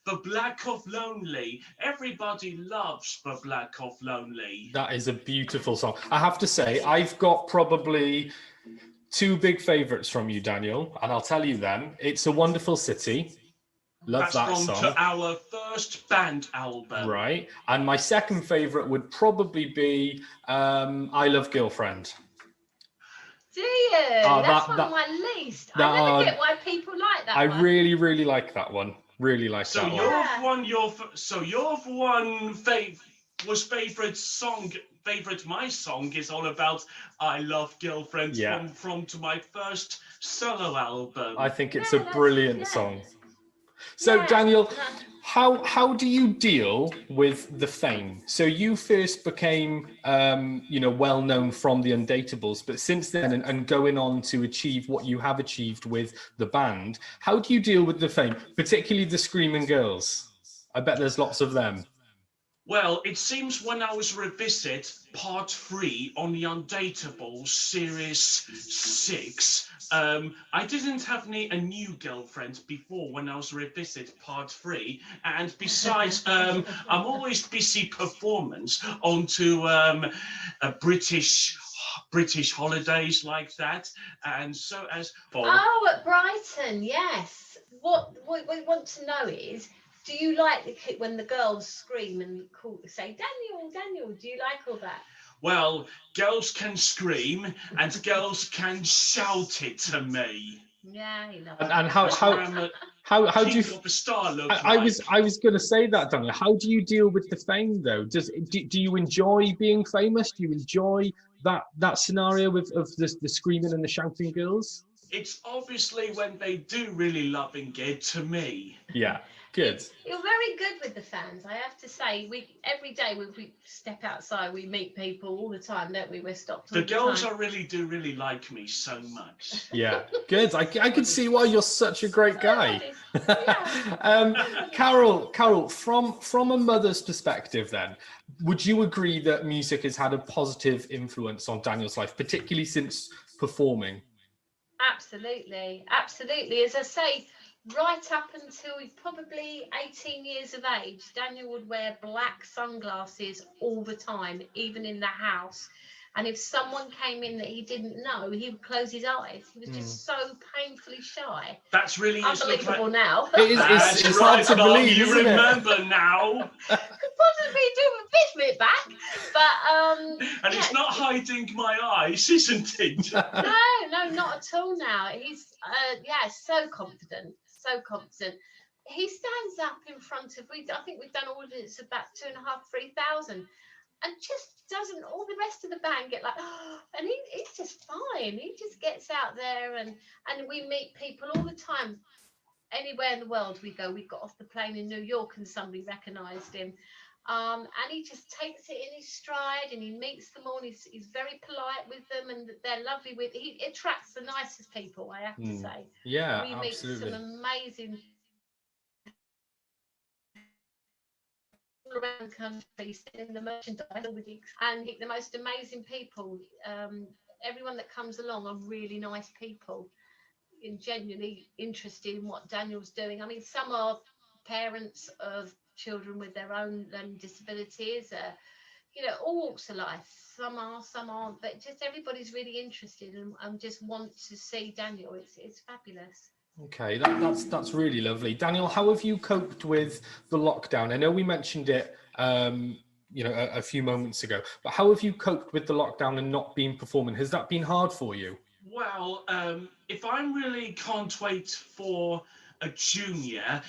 The Black of Lonely. Everybody loves The Black of Lonely. That is a beautiful song. I have to say, I've got probably two big favourites from you, Daniel, and I'll tell you them. It's a Wonderful City. Love that song. That's from our first band album. Right. And my second favourite would probably be I Love Girlfriend. Do you? That's one of my least. I never get why people like that one. I really, really like that one. Really like that one. My song is all about I Love Girlfriend from to my first solo album. I think it's a brilliant song. So Daniel, how do you deal with the fame? So you first became well known from the Undateables, but since then and going on to achieve what you have achieved with the band, how do you deal with the fame, particularly the Screaming Girls? I bet there's lots of them. Well, it seems when I was revisit part 3 on the Undateables series 6, I didn't have a new girlfriend before when I was revisit part 3, and besides, I'm always busy performance onto a British holidays like that, and so as at Brighton, yes. What we want to know is, do you like when the girls scream and say, Daniel, Daniel, do you like all that? Well, girls can scream and girls can shout it to me. Yeah, he loves and how do you I was going to say that, Daniel. How do you deal with the fame though? Do you enjoy being famous? Do you enjoy that scenario of the screaming and the shouting girls? It's obviously when they do really loving it to me. Yeah. Good. You're very good with the fans, I have to say. Every day we step outside, we meet people all the time, don't we? We're stopped. The girls do really like me so much. Yeah, good. I can see why you're such a great guy. Carol, from a mother's perspective, then, would you agree that music has had a positive influence on Daniel's life, particularly since performing? Absolutely. As I say, right up until probably 18 years of age, Daniel would wear black sunglasses all the time, even in the house. And if someone came in that he didn't know, he would close his eyes. He was just so painfully shy. That's really unbelievable now. It's hard to believe, you isn't remember now. What doesn't really do a bit of it back, but And it's not hiding my eyes, isn't it? no, not at all. Now he's so confident, so confident. He stands up in front of. I think we've done audience about 2,500, 3,000. And just doesn't all the rest of the band get like, oh, and he's just fine. He just gets out there and we meet people all the time. Anywhere in the world we go, we got off the plane in New York and somebody recognised him. And he just takes it in his stride and he meets them all. He's very polite with them and they're lovely with. He attracts the nicest people, I have to say. Yeah, we absolutely. meet some amazing around the country in the merchandise and the most amazing people. Everyone that comes along are really nice people and genuinely interested in what Daniel's doing. I mean, some are parents of children with their own learning disabilities, all walks of life. Some aren't, but just everybody's really interested and just want to see Daniel. It's fabulous. Okay, that's really lovely. Daniel, how have you coped with the lockdown? I know we mentioned it, a few moments ago, but how have you coped with the lockdown and not being performing? Has that been hard for you? Well, if I really can't wait for a junior,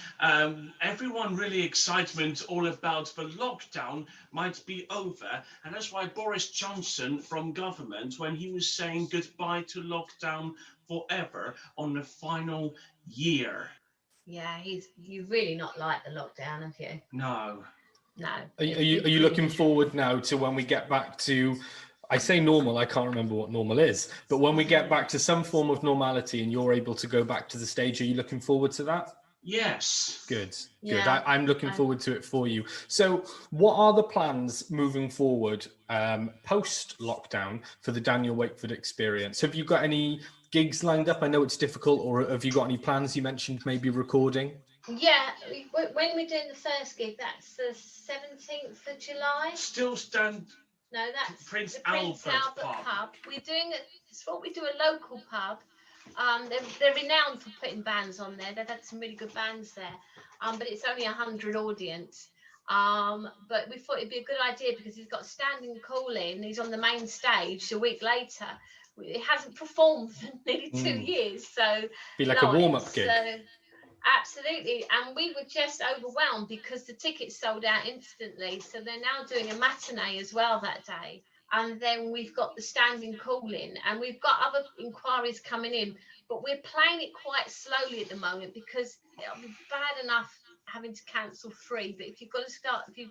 everyone really excitement all about the lockdown might be over, and that's why Boris Johnson from government, when he was saying goodbye to lockdown forever on the final year. Yeah, you've really not liked the lockdown, have you? No. Are you looking forward now to when we get back to, I say normal, I can't remember what normal is, but when we get back to some form of normality and you're able to go back to the stage, are you looking forward to that? Yes. Good. Yeah, I'm looking forward to it for you. So what are the plans moving forward post-lockdown for the Daniel Wakeford experience? Have you got any gigs lined up? I know it's difficult, or have you got any plans? You mentioned maybe recording. Yeah, when we're doing the first gig, that's the 17th of July. Still stand. No, that's Prince the Prince Albert Albert pub. pub. We're doing it's what we do, a local pub. They're renowned for putting bands on there. They've had some really good bands there. But it's only 100 audience. But we thought it'd be a good idea because he's got standing call in. He's on the main stage a week later. He hasn't performed for nearly 2 years, so Be like a warm-up gig. So, absolutely, and we were just overwhelmed because the tickets sold out instantly. So they're now doing a matinee as well that day, and then we've got the standing call in, and we've got other inquiries coming in, but we're playing it quite slowly at the moment because it'll be bad enough having to cancel 3, but if you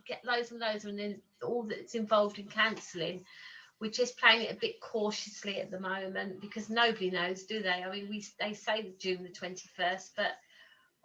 get loads and loads and then all that's involved in cancelling, we're just playing it a bit cautiously at the moment because nobody knows, do they? I mean, they say June the 21st, but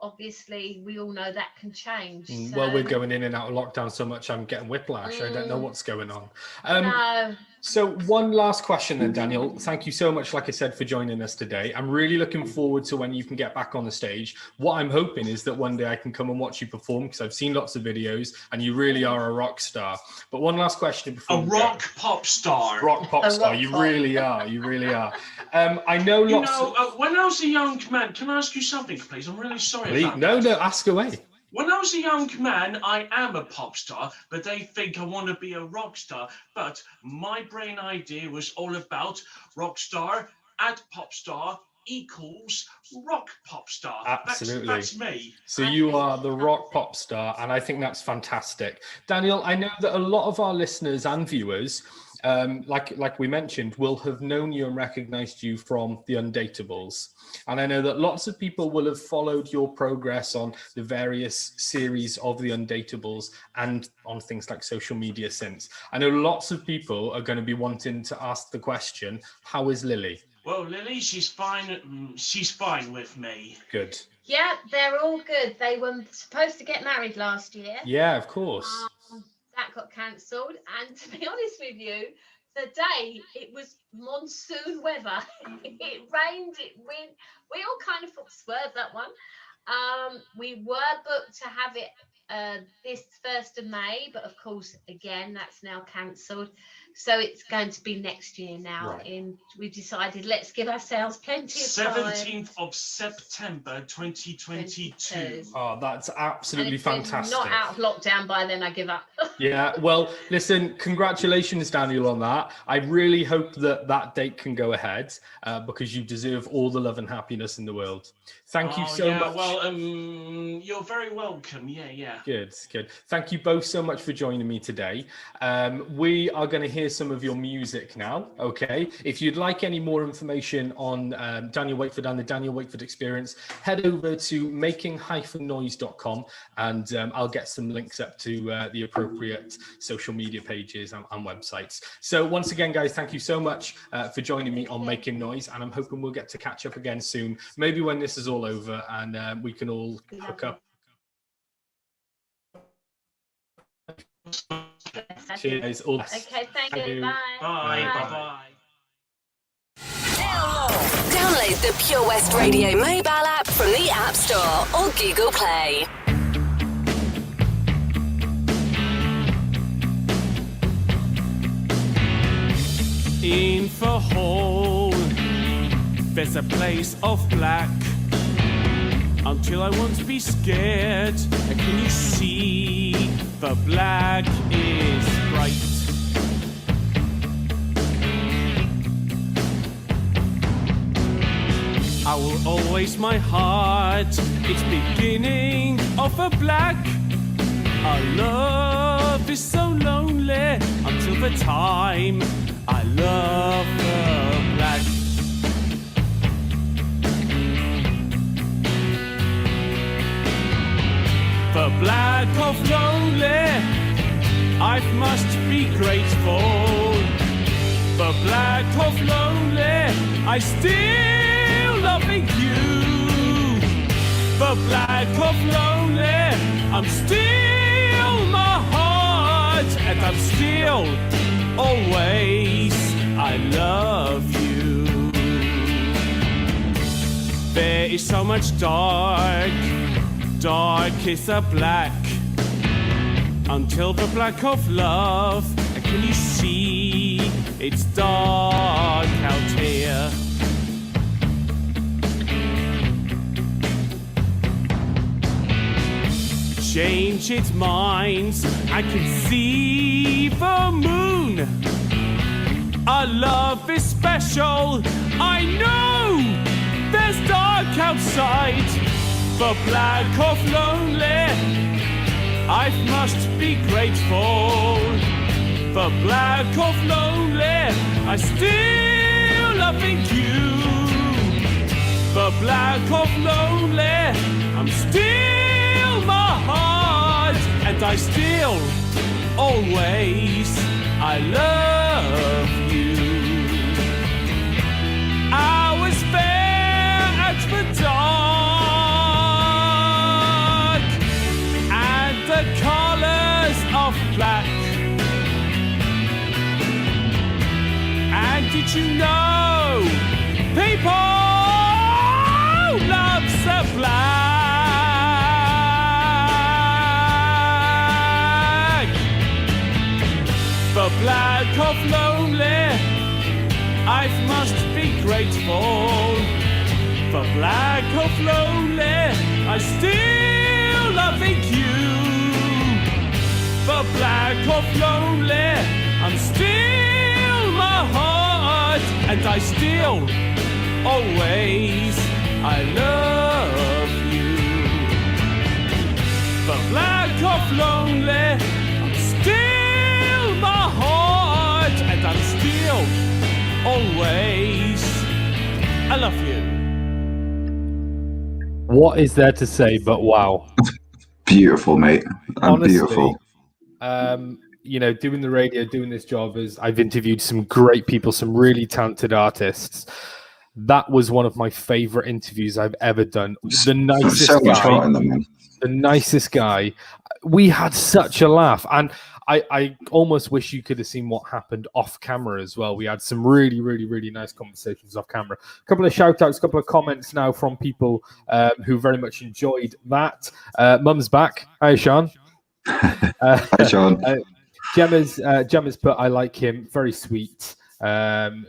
obviously we all know that can change. So. Well, we're going in and out of lockdown so much I'm getting whiplash. I don't know what's going on. No. So one last question then, Daniel. Thank you so much, like I said, for joining us today. I'm really looking forward to when you can get back on the stage. What I'm hoping is that one day I can come and watch you perform because I've seen lots of videos and you really are a rock star. But one last question before pop star. Rock pop star. You really are. You really are. I know lots when I was a young man, can I ask you something, please? I'm really sorry. No, ask away. When I was a young man, I am a pop star, but they think I want to be a rock star. But my brain idea was all about rock star at pop star equals rock pop star. Absolutely. That's me. So you are the rock pop star, and I think that's fantastic. Daniel, I know that a lot of our listeners and viewers, like we mentioned, will have known you and recognized you from the Undateables. And I know that lots of people will have followed your progress on the various series of the Undateables and on things like social media since. I know lots of people are going to be wanting to ask the question, how is Lily? Well, Lily, she's fine. She's fine with me. Good. Yeah, they're all good. They were supposed to get married last year. Yeah, of course. That got cancelled. And to be honest with you, the day it was monsoon weather. It rained, it wind. We all kind of thought, swerve that one. We were booked to have it this 1st of May, but of course, again, that's now cancelled. So it's going to be next year now. Right. We've decided let's give ourselves plenty of time. 17th of September 2022. Oh, that's And absolutely if we're fantastic. not out of lockdown by then, I give up. Yeah, well, listen, congratulations, Daniel, on that. I really hope that that date can go ahead because you deserve all the love and happiness in the world. Thank you so much. Well, you're very welcome. Yeah. Good. Thank you both so much for joining me today. We are going to hear some of your music now, okay? If you'd like any more information on Daniel Wakeford and the Daniel Wakeford Experience, head over to making-noise.com and I'll get some links up to the appropriate social media pages and websites. So once again, guys, thank you so much for joining me on Making Noise, and I'm hoping we'll get to catch up again soon, maybe when this is all over and we can all hook up. Yes, Cheers. All the best. Okay, thank you. Bye. Bye. Download the Pure West Radio mobile app from the App Store or Google Play. In the hall, there's a place of black. Until I won't be scared. And can you see the black is bright? I will always my heart. It's beginning of a black. Our love is so lonely until the time I love the black. The black of lonely, I must be grateful. The black of lonely, I still loving you. The black of lonely, I'm still my heart, and I'm still always I love you. There is so much dark is a black, until the black of love. And can you see it's dark out here? Change its minds, I can see the moon. Our love is special, I know there's dark outside. The black of lonely, I must be grateful. The black of lonely, I still loving you. The black of lonely, I'm still my heart, and I still always I love you. I was there at the dawn, the colors of black. And did you know people love the black? The black of lonely, I must be grateful. The black of lonely, I still loving you. The black of lonely, I'm still my heart, and I still always I love you. The black of lonely, I'm still my heart, and I'm still always I love you. What is there to say but wow? Beautiful, mate. Honestly, Beautiful. You know, doing the radio, doing this job, as I've interviewed some great people, some really talented artists. That was one of my favorite interviews I've ever done. The nicest So much heart guy. in them, man. The nicest guy. We had such a laugh, and I almost wish you could have seen what happened off camera as well. We had some really, really, really nice conversations off camera. A couple of shout outs, a couple of comments now from people who very much enjoyed that. Mum's back. Hi, Sean. Hi, Sean. Gemma's put, I like him, very sweet.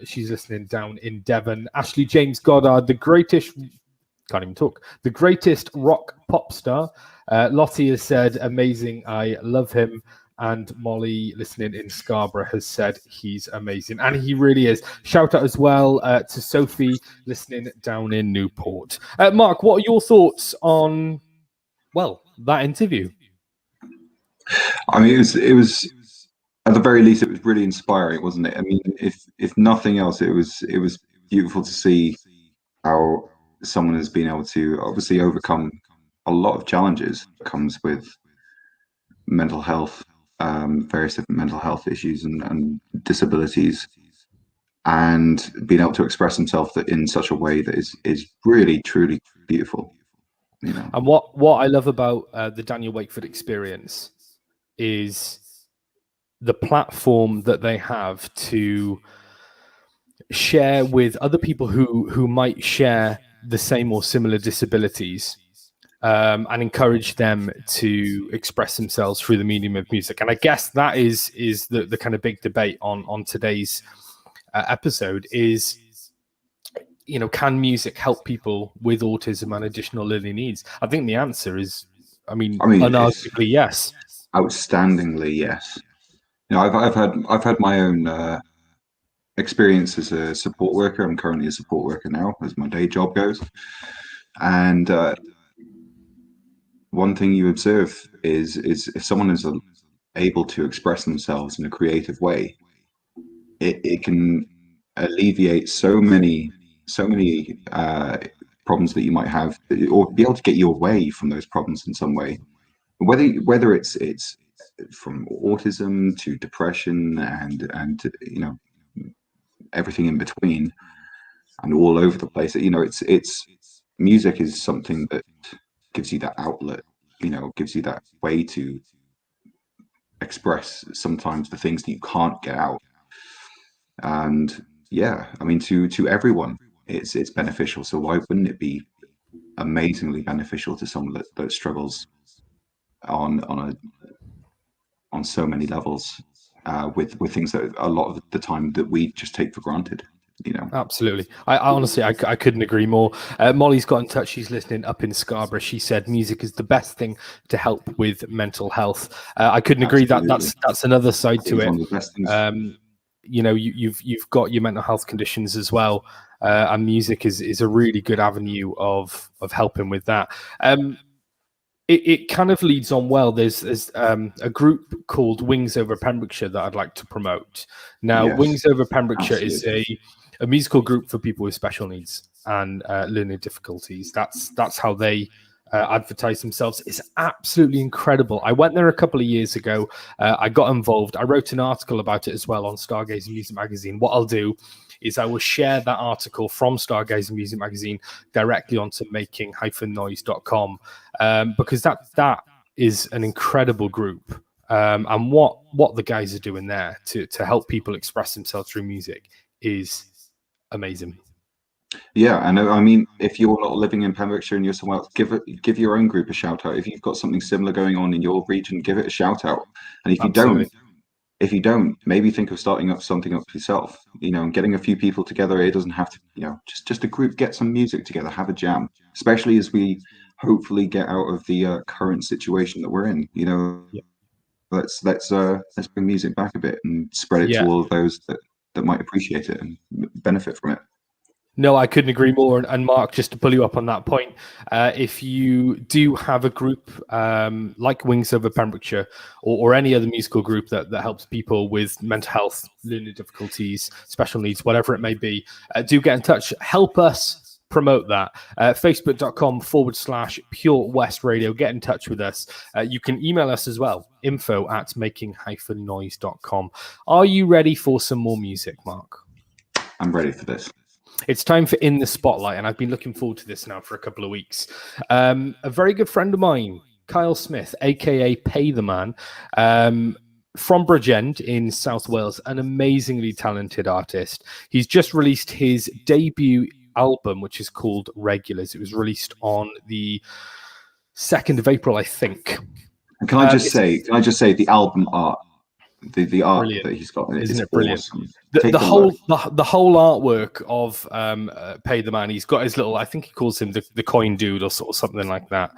She's listening down in Devon. Ashley James Goddard, the greatest rock pop star. Lottie has said, amazing, I love him. And Molly, listening in Scarborough, has said he's amazing. And he really is. Shout out as well to Sophie, listening down in Newport. Mark, what are your thoughts on, well, that interview? I mean, it was at the very least, it was really inspiring, wasn't it? I mean, if nothing else, it was beautiful to see how someone has been able to obviously overcome a lot of challenges that comes with mental health, various different mental health issues and disabilities, and being able to express himself in such a way that is really truly beautiful. You know? And what I love about the Daniel Wakeford experience is the platform that they have to share with other people who might share the same or similar disabilities, and encourage them to express themselves through the medium of music. And I guess that is the kind of big debate on today's episode is, you know, can music help people with autism and additional learning needs? I think the answer is, I mean unarguably yes. Outstandingly yes. You know, I've had my own experience as a support worker. I'm currently a support worker now, as my day job goes. And one thing you observe is if someone is able to express themselves in a creative way, it can alleviate so many problems that you might have, or be able to get you away from those problems in some way. Whether it's from autism to depression and you know, everything in between and all over the place. You know, it's music is something that gives you that outlet, you know, gives you that way to express sometimes the things that you can't get out. And yeah, I mean, to everyone, it's beneficial. So why wouldn't it be amazingly beneficial to someone that struggles on so many levels with things that a lot of the time that we just take for granted? You know, absolutely. I honestly, I couldn't agree more. Molly's got in touch. She's listening up in Scarborough. She said music is the best thing to help with mental health. I couldn't agree. That's another side to it. One of the best things. You know, you've got your mental health conditions as well, and music is a really good avenue of helping with that. It kind of leads on well. There's a group called Wings Over Pembrokeshire that I'd like to promote. Now, yes, Wings Over Pembrokeshire is a musical group for people with special needs and learning difficulties. That's how they advertise themselves. It's absolutely incredible. I went there a couple of years ago. I got involved. I wrote an article about it as well on Stargazer Music Magazine. What I'll do is I will share that article from Stargazer Music Magazine directly onto making-noise.com, because that is an incredible group. And what the guys are doing there to help people express themselves through music is amazing. Yeah, and I mean, if you're not living in Pembrokeshire and you're somewhere else, give your own group a shout out. If you've got something similar going on in your region, give it a shout out. And if you don't, maybe think of starting something up yourself. You know, and getting a few people together. It doesn't have to, you know, just a group. Get some music together, have a jam. Especially as we hopefully get out of the current situation that we're in. You know, yeah. Let's bring music back a bit and spread it to all of those that might appreciate it and benefit from it. No, I couldn't agree more. And Mark, just to pull you up on that point, if you do have a group like Wings Over Pembrokeshire or any other musical group that helps people with mental health, learning difficulties, special needs, whatever it may be, do get in touch. Help us promote that. Facebook.com/Pure West Radio. Get in touch with us. You can email us as well, info@making-noise.com. Are you ready for some more music, Mark? I'm ready for this. It's time for In the Spotlight, and I've been looking forward to this now for a couple of weeks. A very good friend of mine, Kyle Smith, aka Pay the Man, from Bridgend in South Wales, an amazingly talented artist. He's just released his debut album, which is called Regulars. It was released on the 2nd of April, I think. And can I just say the album art, The art Brilliant. that he's got in it Isn't is it brilliant? awesome. The Take a whole look. the whole artwork of Pay the Man. He's got his little. I think he calls him the coin dude or sort of something like that.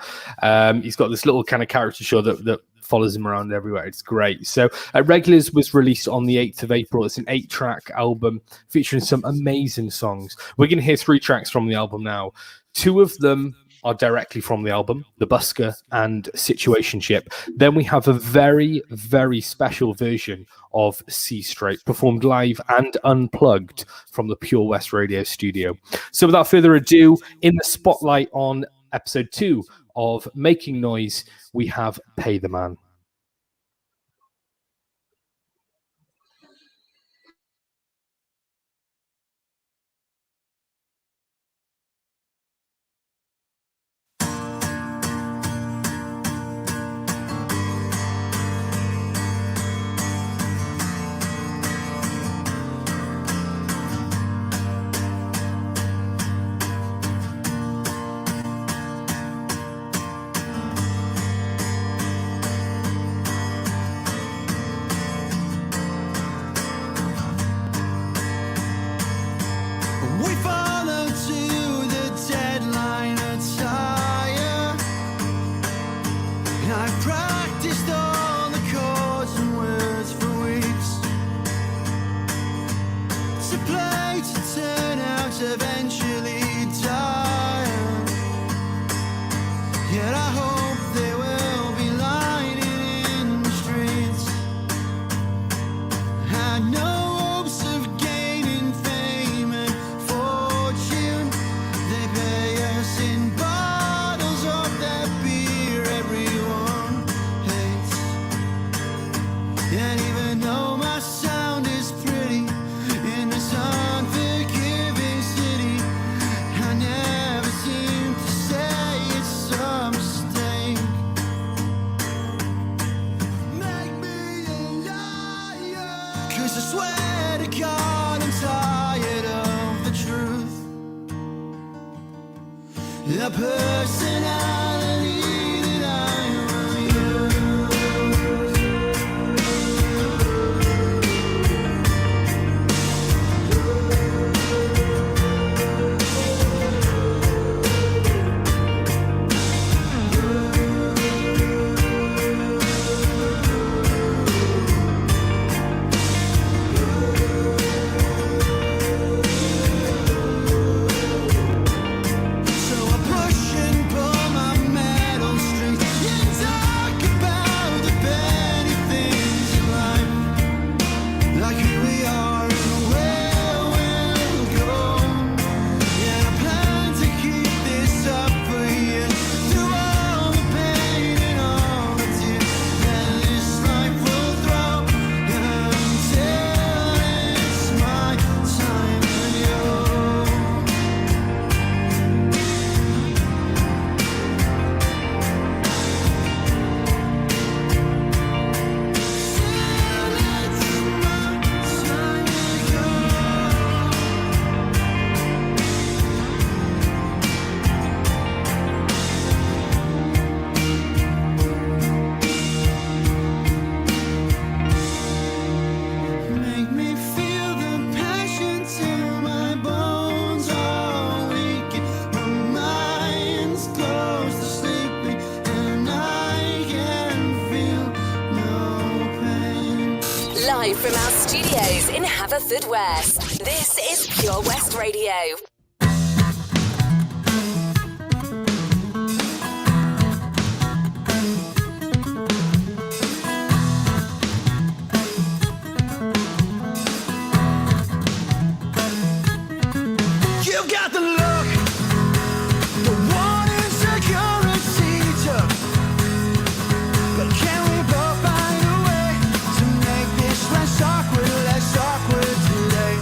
He's got this little kind of caricature that follows him around everywhere. It's great. So Regulars was released on the 8th of April. It's an 8-track album featuring some amazing songs. We're going to hear 3 tracks from the album now. 2 of them are directly from the album, The Busker and Situationship. Then we have a very, very special version of C Straight, performed live and unplugged from the Pure West Radio studio. So without further ado, in the spotlight on episode 2 of Making Noise, we have Pay the Man. The personality that I am Live from our studios in Haverfordwest, this is Pure West Radio. You got the look, the one insecurity took. But can we both find a way to make this less awkward today?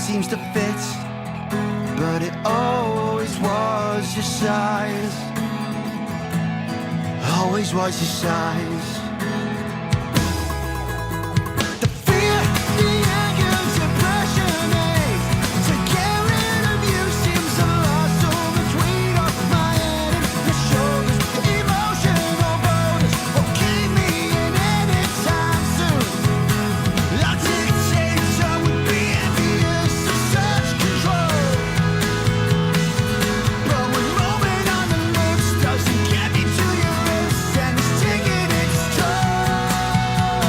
seems to fit, but it always was your size. Always was your size. The fear, the anger, depression, to get rid of you seems a lot. So much weight off my head and my shoulders. Emotional boulders won't keep me in anytime soon. I'll dictate, I would be envious of such control. But when moving on the lips doesn't get me to your lips, and it's taking its toll,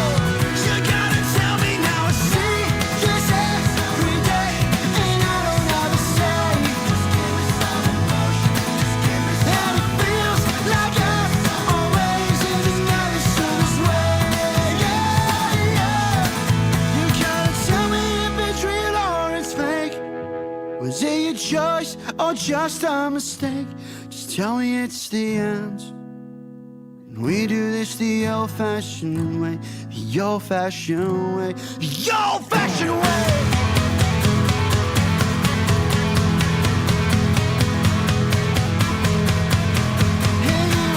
you gotta tell me now. I see this every day, and I don't have a say. Just give me some emotion, just give me some. And it feels like I'm always in this medicine way. Yeah, yeah. You gotta tell me if it's real or it's fake. Was it your choice or just a mistake? Just tell me it's the end. And we do this the old-fashioned way, the old-fashioned way, the old-fashioned way. And you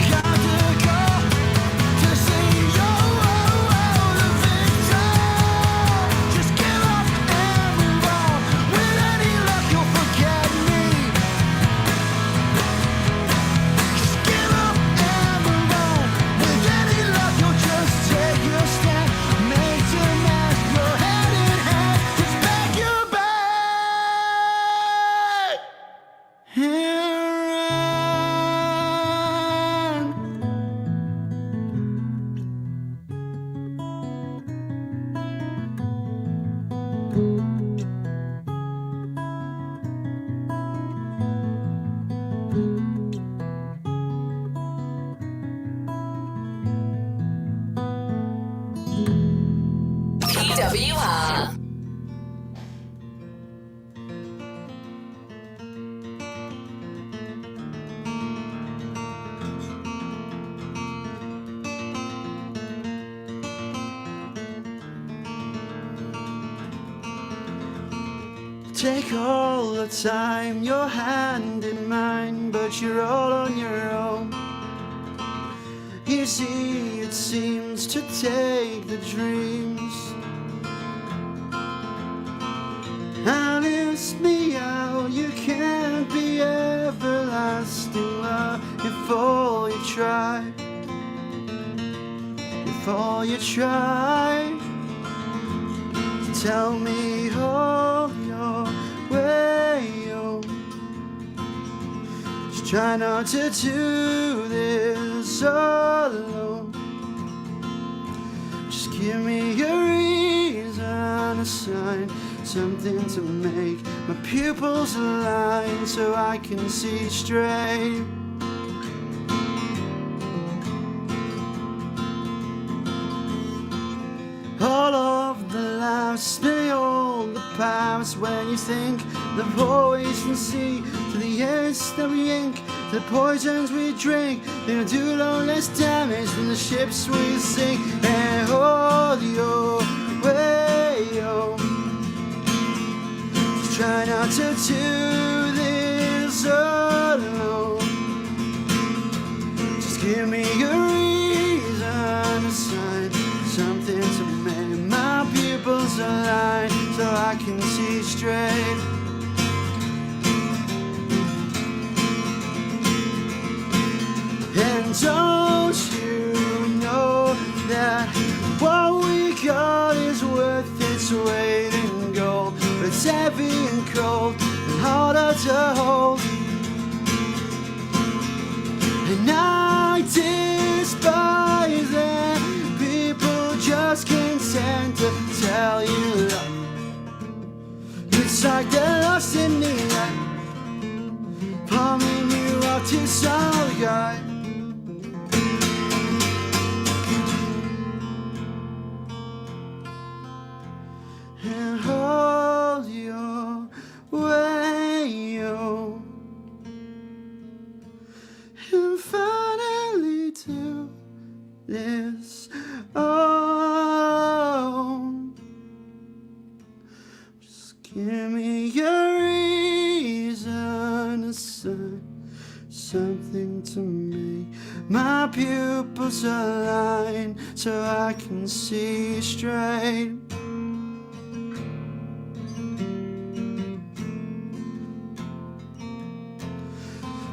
got the call to say you're the victor. Just give up and move on. With any luck, you'll forget me. Just give up and move on. With any luck, you'll just take your stand. Make demands, your head in hand. Just back your back and run. PWR. Take all the time, your hand in mine, but you're all on your own. Easy it seems to take the dreams and it's me out. You can't be everlasting love if all you try, if all you try. Tell me all your way, oh. Just try not to do this alone. Just give me a reason, a sign, something to make my pupils align so I can see straight. All of the laughs, they all the past. When you think the voice and see, to the airs that we ink, to the poisons we drink, they'll do no less damage than the ships we sink. And hold your way, oh. Just try not to do this alone. Just give me a reason, a sign, something to make my pupils align so I can see straight. And don't you know that what we got is worth its weight in gold? But it's heavy and cold and harder to hold. And I despise that people just content to tell you love. It's like they're lost in the night, palming you up to some guy. And hold your way, oh. And finally do this. Oh, just something to me. My pupils align so I can see straight.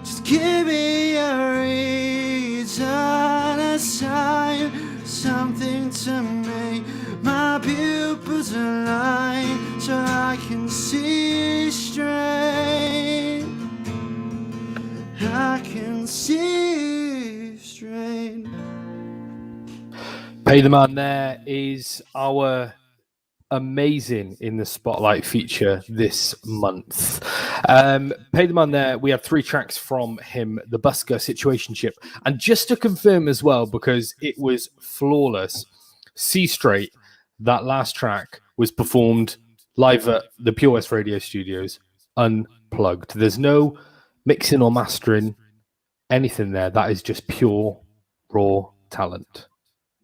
Just give me a reason, a sign, something to make my pupils align so I can see straight. I can see straight. Pay the Man there is our amazing in the spotlight feature this month. Pay the Man there, we have 3 tracks from him, The Busker, Situationship, and just to confirm as well, because it was flawless, C Straight, that last track was performed live at the Pure West Radio Studios, unplugged. There's no mixing or mastering, anything there. That is just pure raw talent.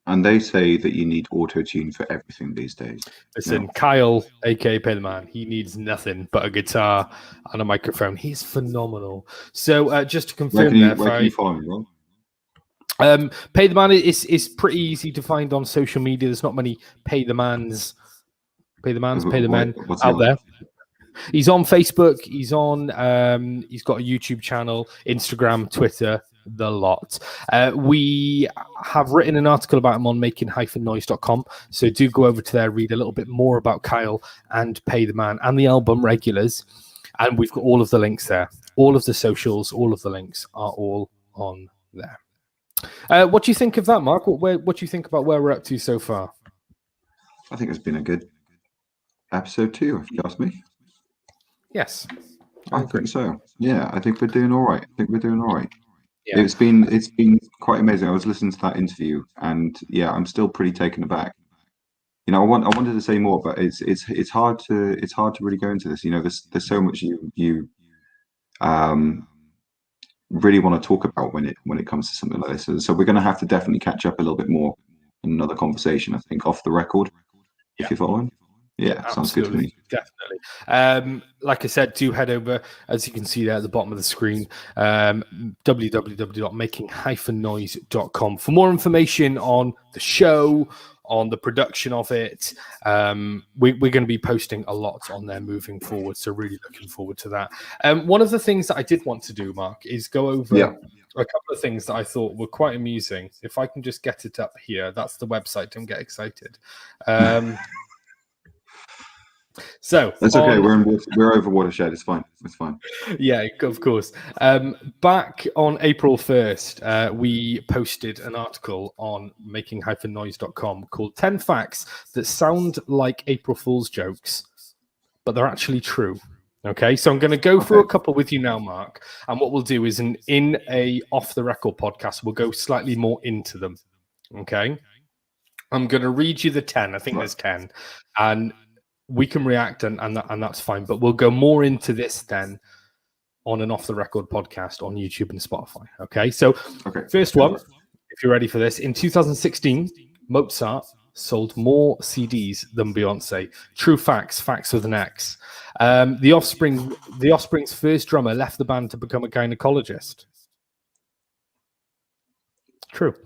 And they say that you need auto-tune for everything these days. Listen, Kyle, aka Pay the Man, he needs nothing but a guitar and a microphone. He's phenomenal. So just to confirm where can you find him, Rob? Pay the Man is pretty easy to find on social media. There's not many Pay the Men out there. He's on Facebook. He's on. He's got a YouTube channel, Instagram, Twitter, the lot. We have written an article about him on making-noise.com. So do go over to there, read a little bit more about Kyle and Pay the Man and the album Regulars. And we've got all of the links there. All of the socials, all of the links are all on there. What do you think of that, Mark? What do you think about where we're up to so far? I think it's been a good episode 2, if you ask me. Yes. I think so. Yeah, I think we're doing all right. Yeah. It's been quite amazing. I was listening to that interview, and yeah, I'm still pretty taken aback. You know, I wanted to say more, but it's hard to really go into this. You know, there's so much you really want to talk about when it comes to something like this. So we're going to have to definitely catch up a little bit more in another conversation, I think, off the record. If you're following. Yeah, sounds good to me. Definitely. Like I said, do head over, as you can see there at the bottom of the screen, www.making-noise.com for more information on the show, on the production of it. We're going to be posting a lot on there moving forward, so really looking forward to that. One of the things that I did want to do, Mark, is go over a couple of things that I thought were quite amusing. If I can just get it up here, that's the website. Don't get excited. So that's okay. We're over watershed. It's fine. Yeah, of course. Back on April 1st, we posted an article on making-noise.com called 10 Facts That Sound Like April Fool's Jokes, but they're actually true. Okay, so I'm going to go through a couple with you now, Mark. And what we'll do is in a off-the-record podcast, we'll go slightly more into them. Okay, I'm going to read you the 10. I think there's 10. And we can react and that's fine, but we'll go more into this then on an off-the-record podcast on YouTube and Spotify. Okay, so first one, if you're ready for this. In 2016, Mozart sold more CDs than Beyonce. True facts, facts with an X. The Offspring's first drummer left the band to become a gynecologist. True.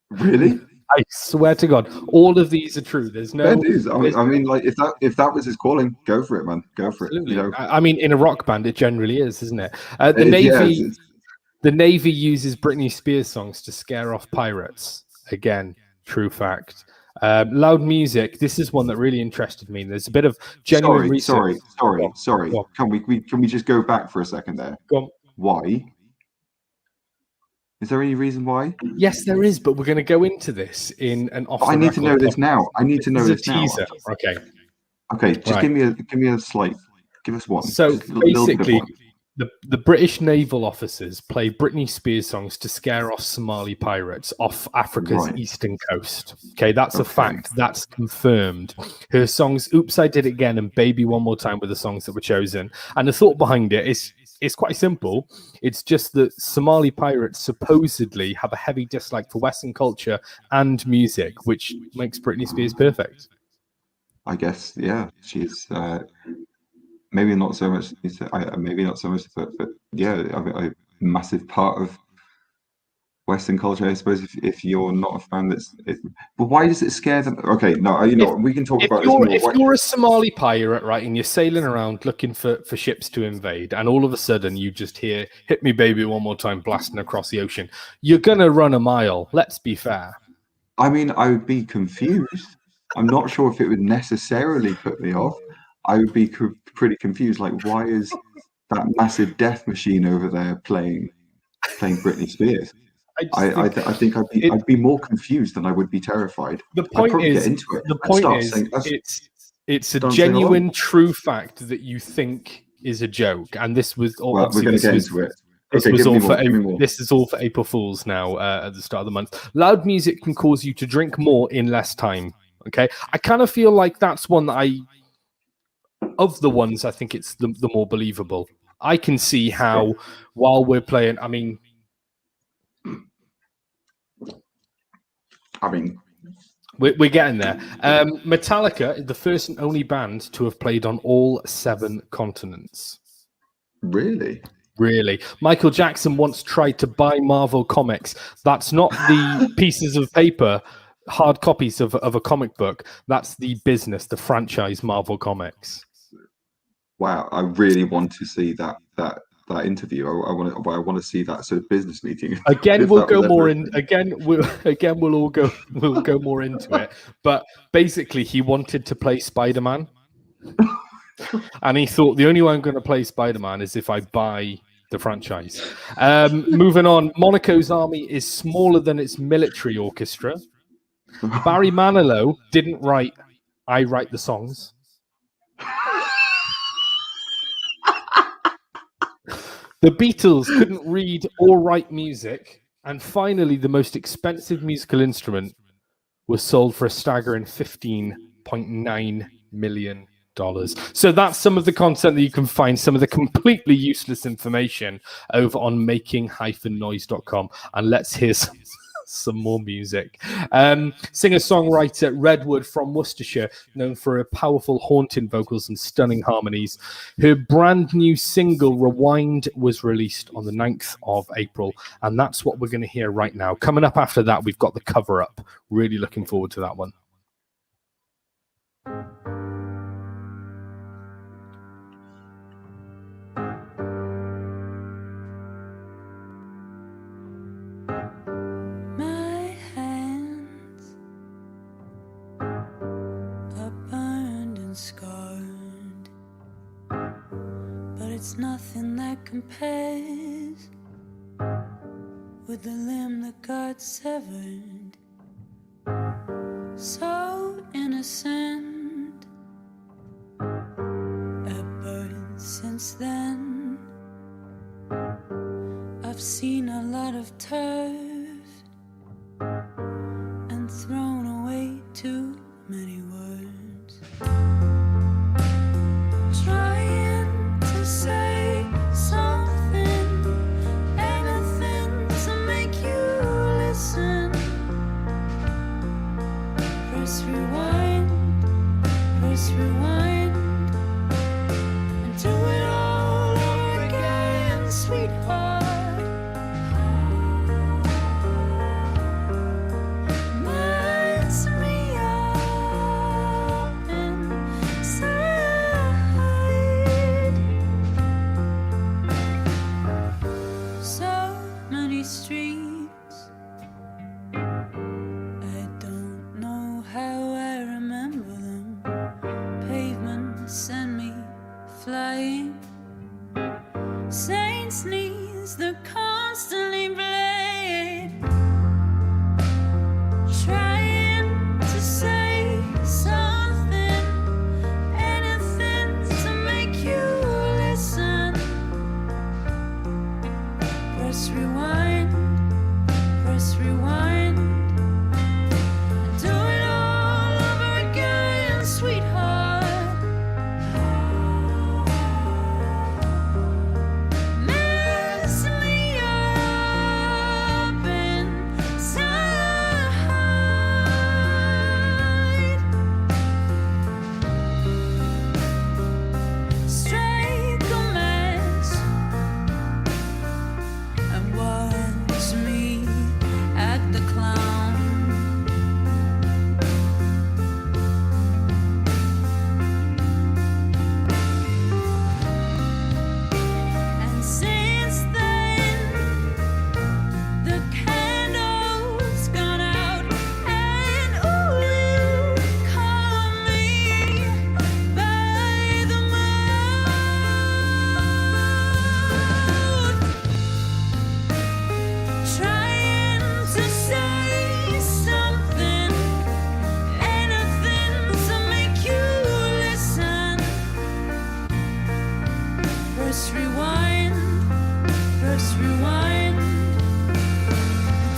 Really? I swear to God, all of these are true. There's no. It is. I mean, like if that was his calling, go for it, man. Go for it. You know. I mean, in a rock band, it generally is, isn't it? The Navy uses Britney Spears songs to scare off pirates. Again, true fact. Loud music. This is one that really interested me. There's a bit of genuine research. Sorry. Can we just go back for a second there? Go on. Why? Is there any reason why? Yes, there is, but we're going to go into this in an off. I need to know this now. Teaser. Okay, just give me a slight. Give us one. So basically, the British naval officers play Britney Spears songs to scare off Somali pirates off Africa's eastern coast. Okay, that's a fact. That's confirmed. Her songs, "Oops, I Did It Again" and "Baby One More Time" were the songs that were chosen. And the thought behind it is. It's quite simple. It's just that Somali pirates supposedly have a heavy dislike for Western culture and music, which makes Britney Spears perfect. I guess, yeah. She's maybe not so much. But yeah, massive part of Western culture, I suppose. If you're not a fan, but why does it scare them? Okay, no, we can talk about this more. If you're a Somali pirate, right, and you're sailing around looking for ships to invade, and all of a sudden you just hear "Hit Me, Baby, One More Time" blasting across the ocean, you're gonna run a mile. Let's be fair. I mean, I would be confused. I'm not sure if it would necessarily put me off. I would be pretty confused. Like, why is that massive death machine over there playing Britney Spears? I think I'd be more confused than I would be terrified. The point is, it's a genuine, true fact that you think is a joke, and this was all. Well, we're going to get into it. This is all for April Fools now at the start of the month. Loud music can cause you to drink more in less time. Okay, I kind of feel like that's one that of the ones I think it's the more believable. I can see how while we're playing, I mean, we're getting there. Metallica is the first and only band to have played on all 7 continents. Really? Really. Michael Jackson once tried to buy Marvel Comics. That's not the pieces of paper, hard copies of a comic book. That's the business, the franchise Marvel Comics. Wow, I really want to see that interview. I want to see that sort of business meeting. Again, we'll go more in. We'll go more into it. But basically, he wanted to play Spider-Man, and he thought the only way I'm going to play Spider-Man is if I buy the franchise. Moving on, Monaco's army is smaller than its military orchestra. Barry Manilow didn't write "I Write the Songs." The Beatles couldn't read or write music. And finally, the most expensive musical instrument was sold for a staggering $15.9 million. So that's some of the content that you can find, some of the completely useless information over on making-noise.com. And let's hear some more music. Singer-songwriter Redwood from Worcestershire, known for her powerful, haunting vocals and stunning harmonies. Her brand new single, Rewind, was released on the 9th of April, and that's what we're going to hear right now. Coming up after that, we've got the cover-up. Really looking forward to that one. Scarred, but it's nothing that compares with the limb that got severed. So innocent, a burden since then. I've seen a lot of turf and thrown away too many words. Trying to say something, anything to make you listen. Press rewind, and do it all over again, sweetheart. Mess me up inside. So many streets, I don't know how I remember them. Pavement send me flying. Saints' knees, they're constantly blade. Trying to say something, anything to make you listen. Press rewind, and do it all over again, sweetheart. Mess me up inside. Strike a match let's rewind.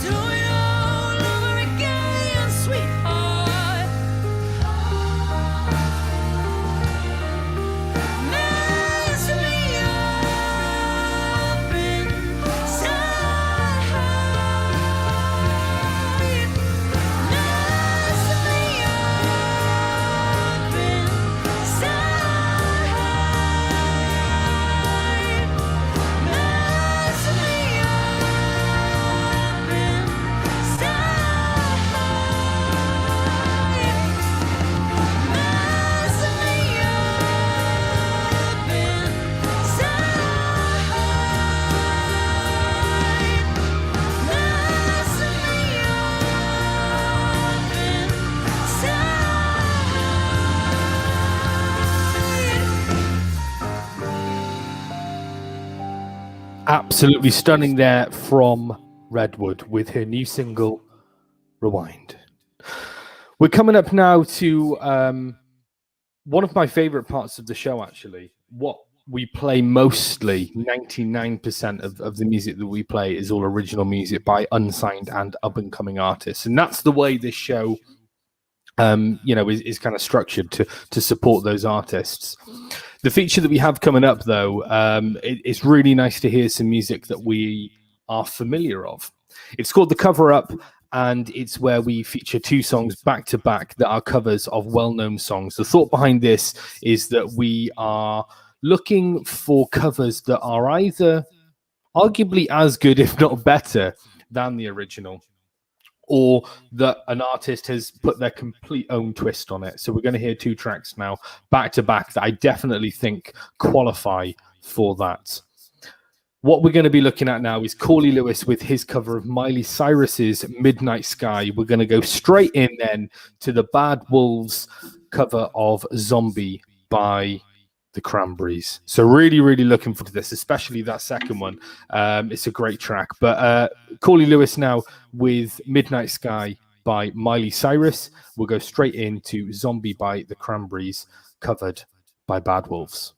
Do it all over again, sweetheart. Mess me up inside. Mess me up Absolutely stunning there from Redwood with her new single, Rewind. We're coming up now to one of my favorite parts of the show, actually. What we play mostly, 99% of the music that we play is all original music by unsigned and up-and-coming artists. And that's the way this show is kind of structured to support those artists. The feature that we have coming up, though, it's really nice to hear some music that we are familiar of. It's called The Cover Up, and it's where we feature two songs back to back that are covers of well-known songs. The thought behind this is that we are looking for covers that are either arguably as good, if not better, than the original, or that an artist has put their complete own twist on it. So we're going to hear two tracks now, back to back, that I definitely think qualify for that. What we're going to be looking at now is Corley Lewis with his cover of Miley Cyrus's Midnight Sky. We're going to go straight in then to the Bad Wolves cover of Zombie by the Cranberries. So really, really looking forward to this, especially that second one. It's a great track. But Corley Lewis now with Midnight Sky by Miley Cyrus. We'll go straight into Zombie by the Cranberries, covered by Bad Wolves.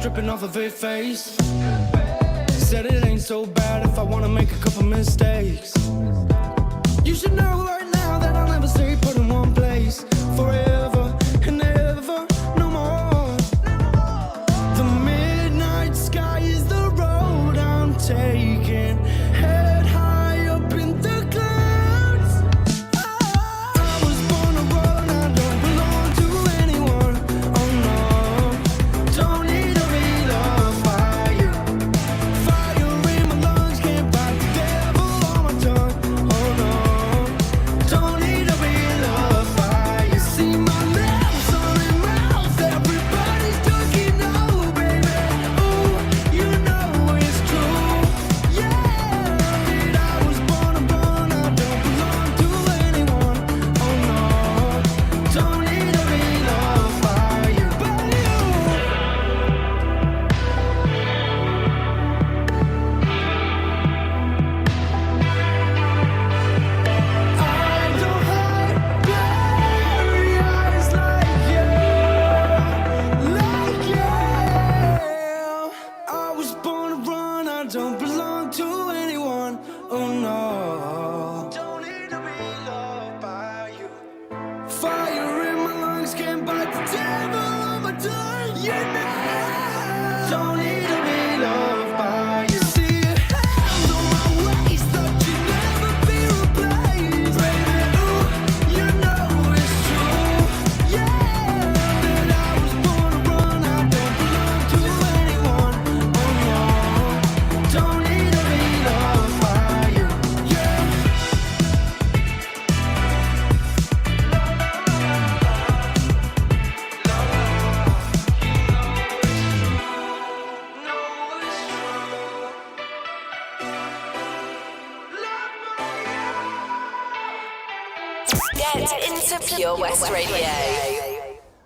Dripping off of her face. Said it ain't so bad if I want to make a couple mistakes. You should know right now that I'll never stay put in one place forever and ever, no more. The midnight sky is the road I'm taking, head high up in the clouds. I was born to run, I don't belong to anyone. Oh no, don't need to be loved by you. Fire in my lungs, can't fight the devil on my tongue. Oh no, don't need to be loved by you. See my lips on your mouth, everybody's talking now, baby. Ooh, you know it's true. Yeah, don't belong to anyone. Oh no. Don't need to be loved by you. Fire in my lungs can't bite the devil on my tongue. You know. Don't need to be loved by you. See your hands on my waist, thought you'd never be replaced. Baby, ooh, you know it's true. Yeah, that I was born to run. I don't belong to anyone. Oh no, don't need to be loved by you. Yeah. Get into Pure West Radio.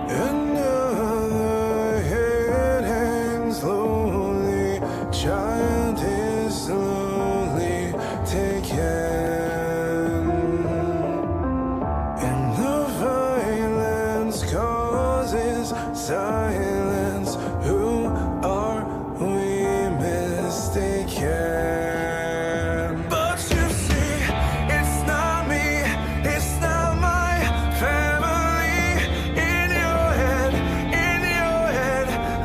Another head hangs slowly, child is slowly taken, and the violence causes silence. Who are we mistaken? But you see, it's not me, it's not my family. In your head,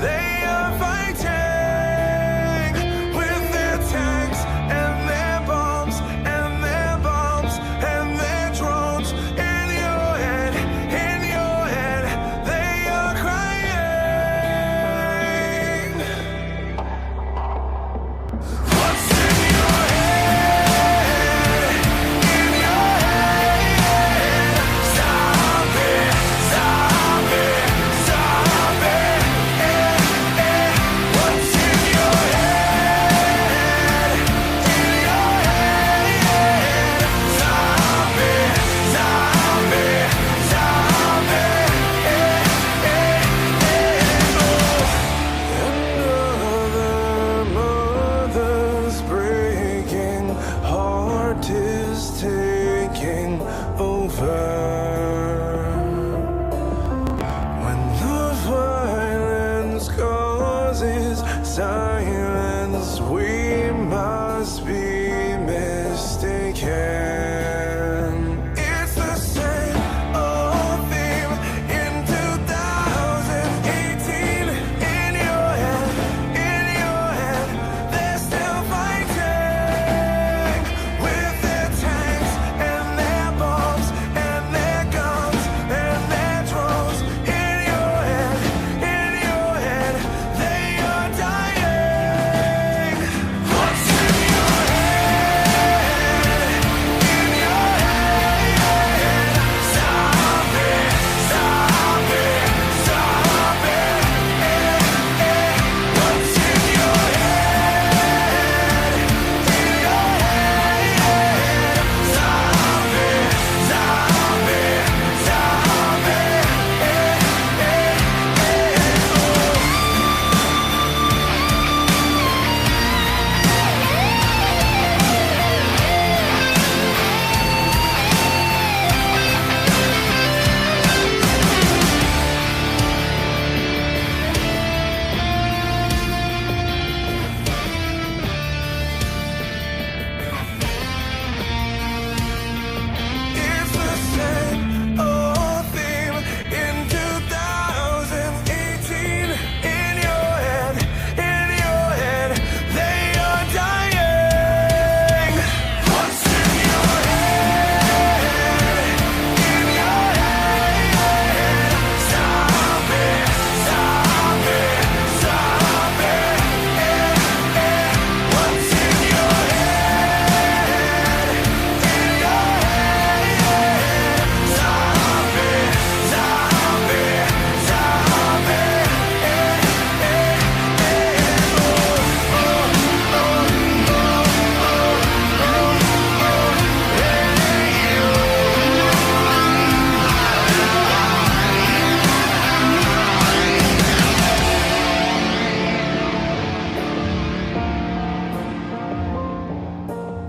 they are fighting with their tanks and their bombs and their bombs and their drones. In your head, they are crying. What's in your head? In your head, zombie, zombie, zombie. What's in your head? In your head, zombie, zombie, zombie. Another mother's breaking, heart is taking over. When the violence causes silence, we must be mistaken. It's the same old theme in 2018. In your head, they're still fighting with their tanks and their bombs and their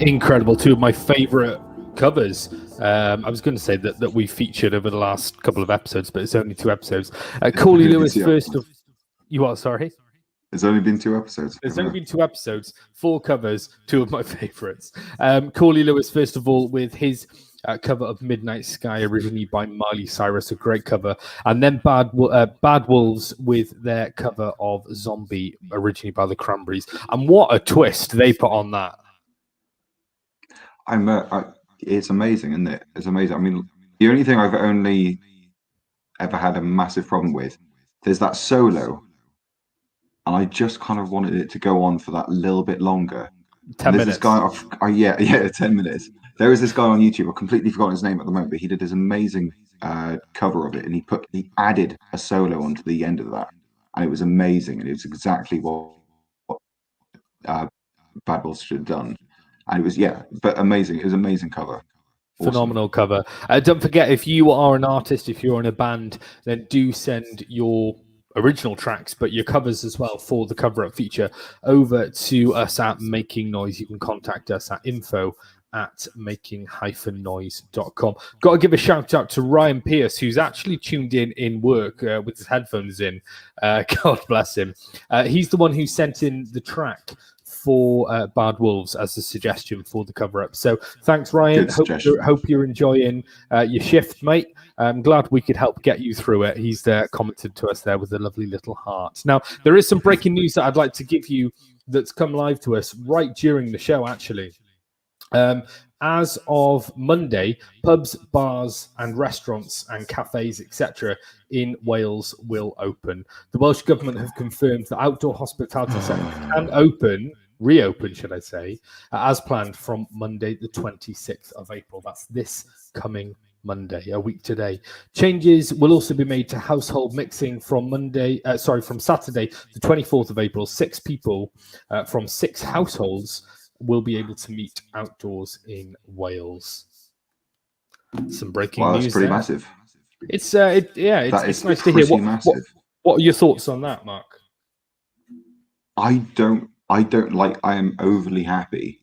Incredible. Two of my favorite covers. I was going to say that we featured over the last couple of episodes, but it's only 2 episodes. Corley Lewis, first of... You are, sorry? It's only been 2 episodes. There's only been 2 episodes, 4 covers, 2 of my favorites. Corley Lewis, first of all, with his cover of Midnight Sky, originally by Miley Cyrus, a great cover. And then Bad Wolves with their cover of Zombie, originally by the Cranberries. And what a twist they put on that. It's amazing, isn't it? It's amazing. I mean, the only thing I've only ever had a massive problem with, there's that solo, and I just kind of wanted it to go on for that little bit longer. 10 minutes. This guy, 10 minutes. There is this guy on YouTube. I've completely forgotten his name at the moment, but he did this amazing cover of it, and he added a solo onto the end of that, and it was amazing, and it was exactly what Bad Wolves should have done. And it was, but amazing. It was an amazing cover. Awesome. Phenomenal cover. Don't forget, if you are an artist, if you're in a band, then do send your original tracks, but your covers as well for the cover up feature over to us at Making Noise. You can contact us at info@making-noise.com. Got to give a shout out to Ryan Pierce, who's actually tuned in work with his headphones in. God bless him. He's the one who sent in the track for Bad Wolves as a suggestion for the cover up. So thanks, Ryan. Hope you're enjoying your shift, mate. I'm glad we could help get you through it. He's commented to us there with a lovely little heart. Now, there is some breaking news that I'd like to give you that's come live to us right during the show, actually. As of Monday, pubs, bars and restaurants and cafes, etc. in Wales will open. The Welsh Government have confirmed that outdoor hospitality centres can reopen, should I say, as planned from Monday, the 26th of April. That's this coming Monday, a week today. Changes will also be made to household mixing from Saturday, the 24th of April. 6 people from 6 households will be able to meet outdoors in Wales. Some breaking news. That's pretty there. Massive. It's it's nice to hear. What are your thoughts on that, Mark? I am overly happy,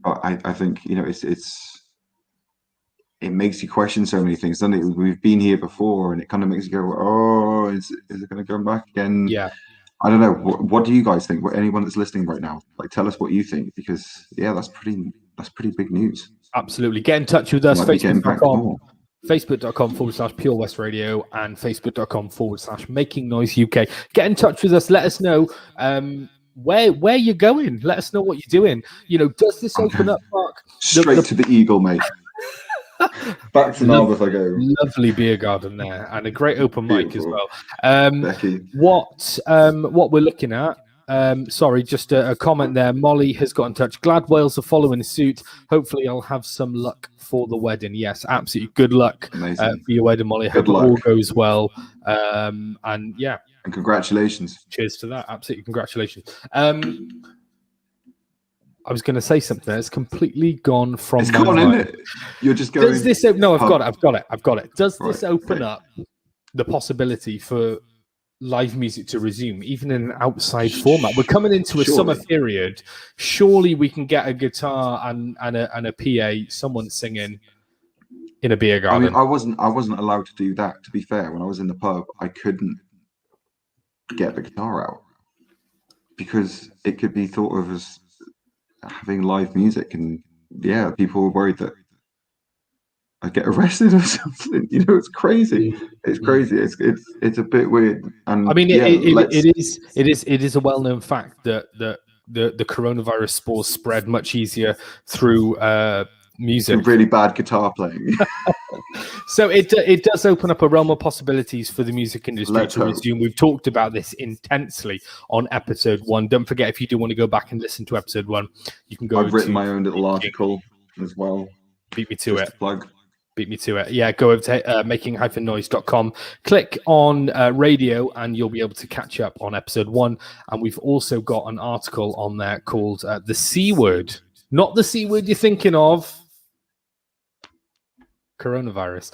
but I think it makes you question so many things, doesn't it? We've been here before, and it kind of makes you go, "Oh, is it going to come back again?" Yeah. I don't know. What do you guys think? Anyone that's listening right now, tell us what you think, because that's pretty big news. Absolutely. Get in touch with us. Facebook.com/Pure West Radio and Facebook.com/Making Noise UK. Get in touch with us. Let us know where you're going. Let us know what you're doing. Does this open up, Mark? Straight to the Eagle, mate. Back to Narberth I go. Lovely beer garden there, and a great open mic as well. Becky. What we're looking at. Just a comment there. Molly has got in touch. Glad Wales are following suit. Hopefully, I'll have some luck for the wedding. Yes, absolutely. Good luck for your wedding, Molly. Hope it all goes well. And congratulations. Cheers to that. Absolutely, congratulations. I was going to say something. It's completely gone from. It's gone, isn't it? You're just going. Does this? No, I've got it. Does this open up the possibility for live music to resume, even in an outside format? We're coming into a summer period. Surely we can get a guitar and a PA, someone singing in a beer garden. I mean, I wasn't allowed to do that. To be fair, when I was in the pub, I couldn't get the guitar out because it could be thought of as having live music, and people were worried that I'd get arrested or something. It's crazy. It's crazy. It's a bit weird. And I mean, it is a well-known fact that the coronavirus spores spread much easier through music. Some really bad guitar playing. So it does open up a realm of possibilities for the music industry to resume. We've talked about this intensely on episode 1. Don't forget, if you do want to go back and listen to episode 1, you can go. I've written my own little article as well. Beat me to it. Plug. Beat me to it. Yeah, go over to making-noise.com. Click on radio, and you'll be able to catch up on episode 1. And we've also got an article on there called "The C Word." Not the C word you're thinking of. Coronavirus.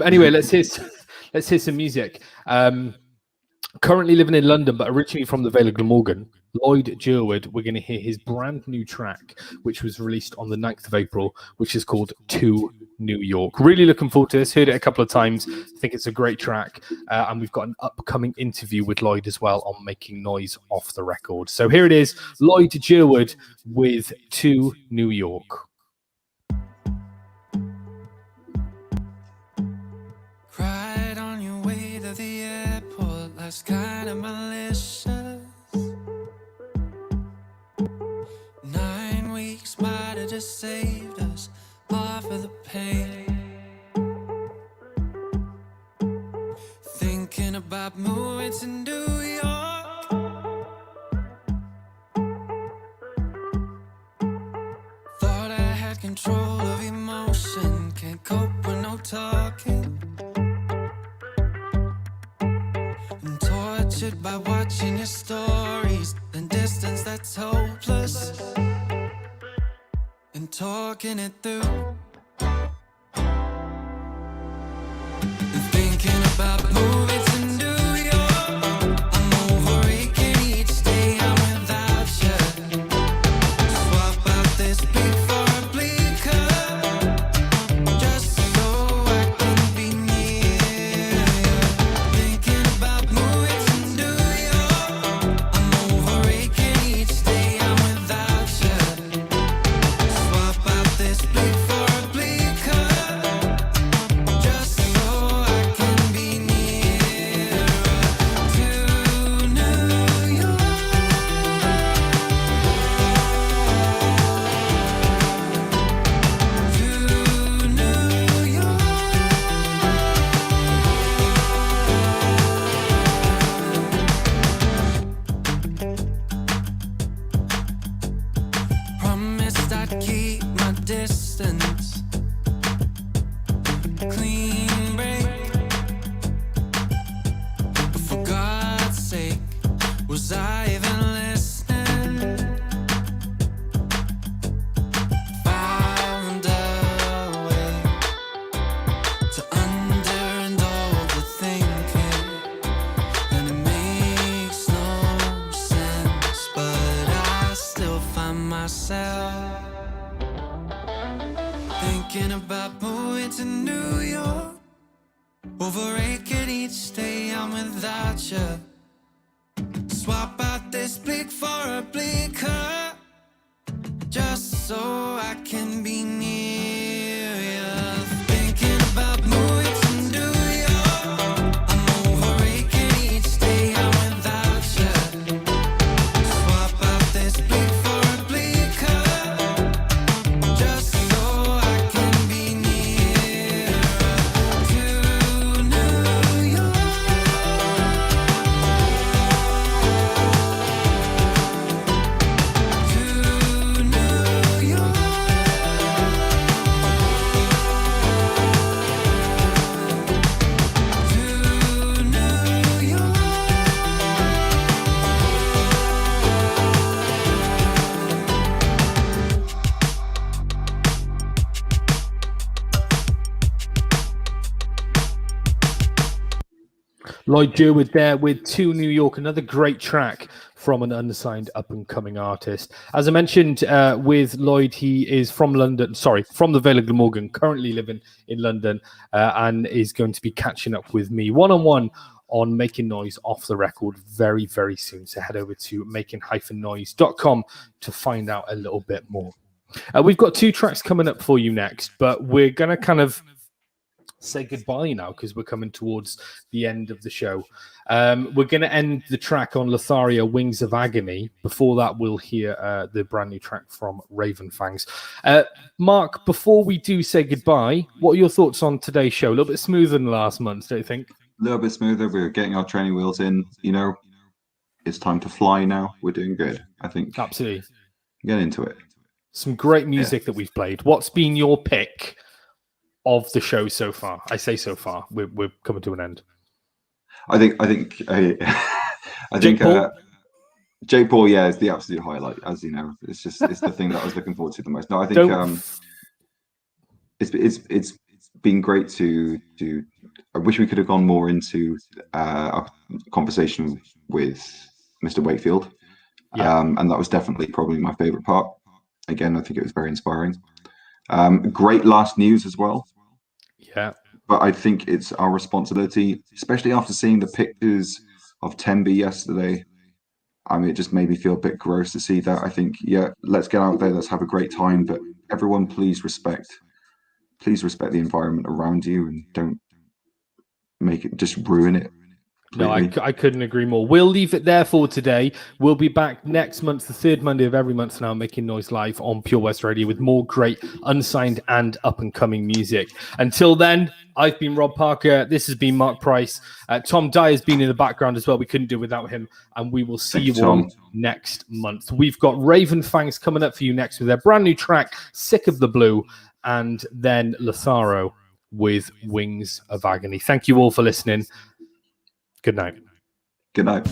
Anyway, let's hear some music. Currently living in London, but originally from the Vale of Glamorgan. Lloyd Jerwood, we're going to hear his brand new track, which was released on the 9th of April, which is called To New York. Really looking forward to this. Heard it a couple of times. Think it's a great track. And we've got an upcoming interview with Lloyd as well on Making Noise off the record. So here it is, Lloyd Jerwood with To New York. Cried on your way to the airport, last kind of malicious. 9 weeks might have just saved us half of the pain. Thinking about moving to New York. Thought I had control of emotion, can't cope with no talking. I'm tortured by watching your stories and distance that's hopeless, and talking it through. And thinking about moving to New York. I'm over aching each day I'm without you. Swap out this bleak for a bleaker, just so I can be near you. Thinking about moving to New York. I'm over aching each day I'm without you. Swap out this bleak for a bleaker, just so I can be nearer to New York. To New York. Promised I'd keep my distance. Clean break. But for God's sake, was I even listening? Found a way to under and overthinking, and it makes no sense, but I still find myself thinking about moving to New York. Over aching each day I'm without you. Swap out this bleak for a bleaker, just so I can be near you. Thinking about moving to New York. I'm over aching each day I'm without you. Swap out this bleak for a bleaker, just so I can be nearer to New York. To New York. To New York. Lloyd Jerwood there with To New York, another great track from an unsigned up-and-coming artist. As I mentioned with Lloyd, he is from London, from the Vale of Glamorgan, currently living in London, and is going to be catching up with me one-on-one on Making Noise off the record very, very soon. So head over to making-noise.com to find out a little bit more. We've got 2 tracks coming up for you next, but we're going to kind of say goodbye now because we're coming towards the end of the show. We're going to end the track on Lothario, Wings of Agony. Before that, we'll hear the brand new track from Raven Fangs. Mark, before we do say goodbye, what are your thoughts on today's show? A little bit smoother than last month, don't you think? A little bit smoother. We're getting our training wheels in. You know, it's time to fly now. We're doing good, I think. Absolutely. Get into it. Some great music that we've played. What's been your pick of the show so far? I say so far. We're coming to an end. I think Jake Paul? Jake Paul, yeah, is the absolute highlight. As you know, it's the thing that I was looking forward to the most. No, I think it's been great to. I wish we could have gone more into a conversation with Mr. Wakefield. Yeah. And that was definitely probably my favorite part. Again, I think it was very inspiring. Great last news as well. Yeah. But I think it's our responsibility, especially after seeing the pictures of Tembi yesterday. I mean, it just made me feel a bit gross to see that. I think, yeah, let's get out there, let's have a great time, but everyone, please respect the environment around you and don't make it, just ruin it. No, I couldn't agree more. We'll leave it there for today. We'll be back next month, the third Monday of every month now, Making Noise Live on Pure West Radio with more great unsigned and up-and-coming music. Until then, I've been Rob Parker. This has been Mark Price. Tom Dye has been in the background as well. We couldn't do it without him. And we will see you all next month. We've got Raven Fangs coming up for you next with their brand new track, Sick of the Blue, and then Lotharo with Wings of Agony. Thank you all for listening. Good night. Good night.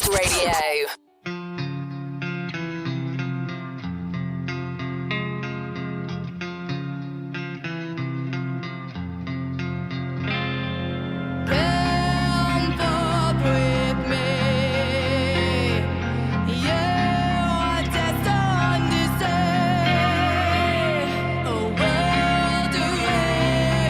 Radio. Oh, well, do it.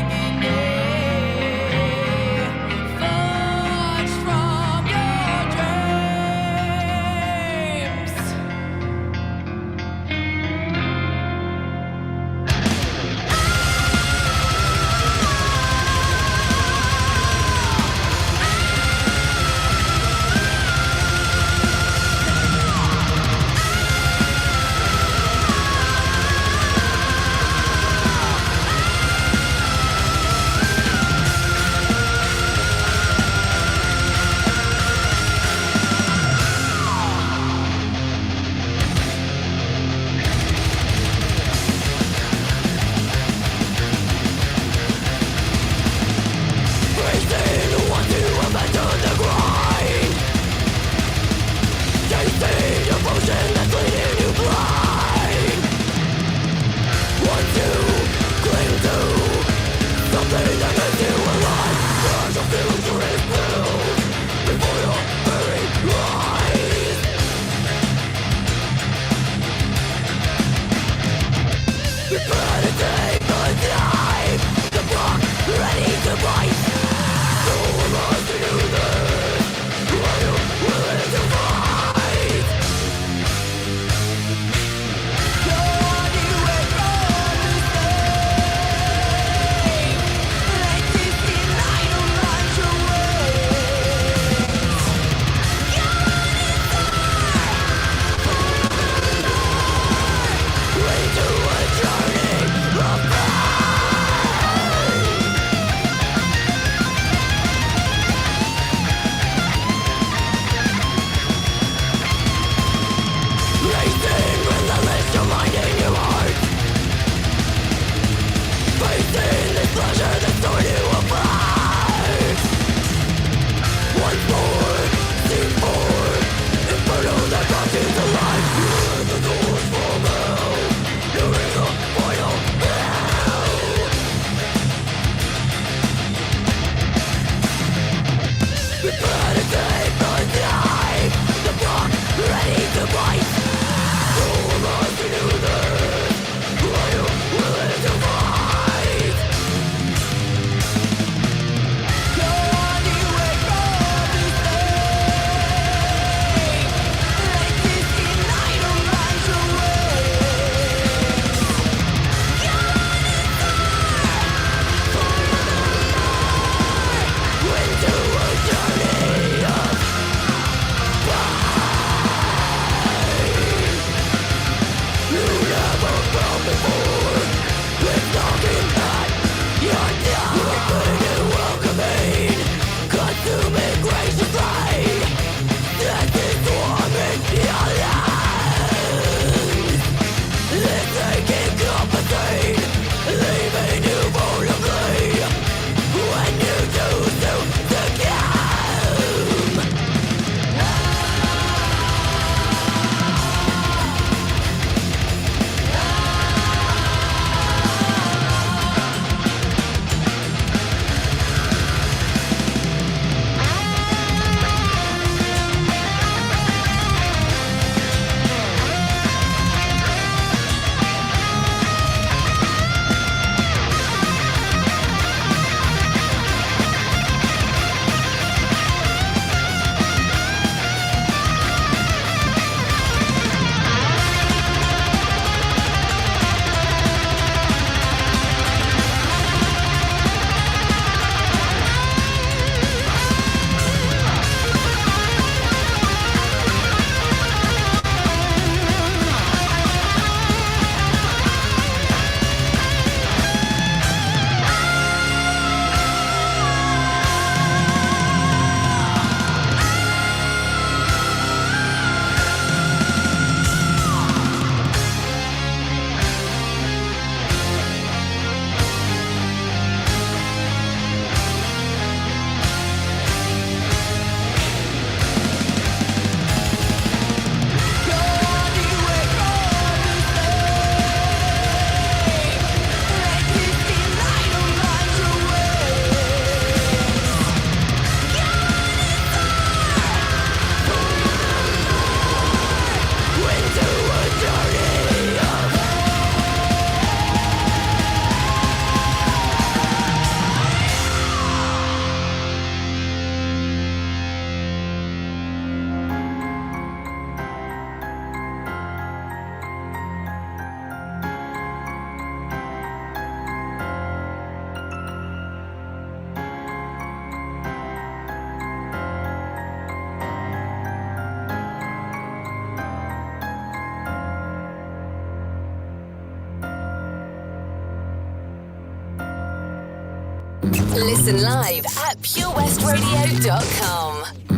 Listen live at purewestradio.com.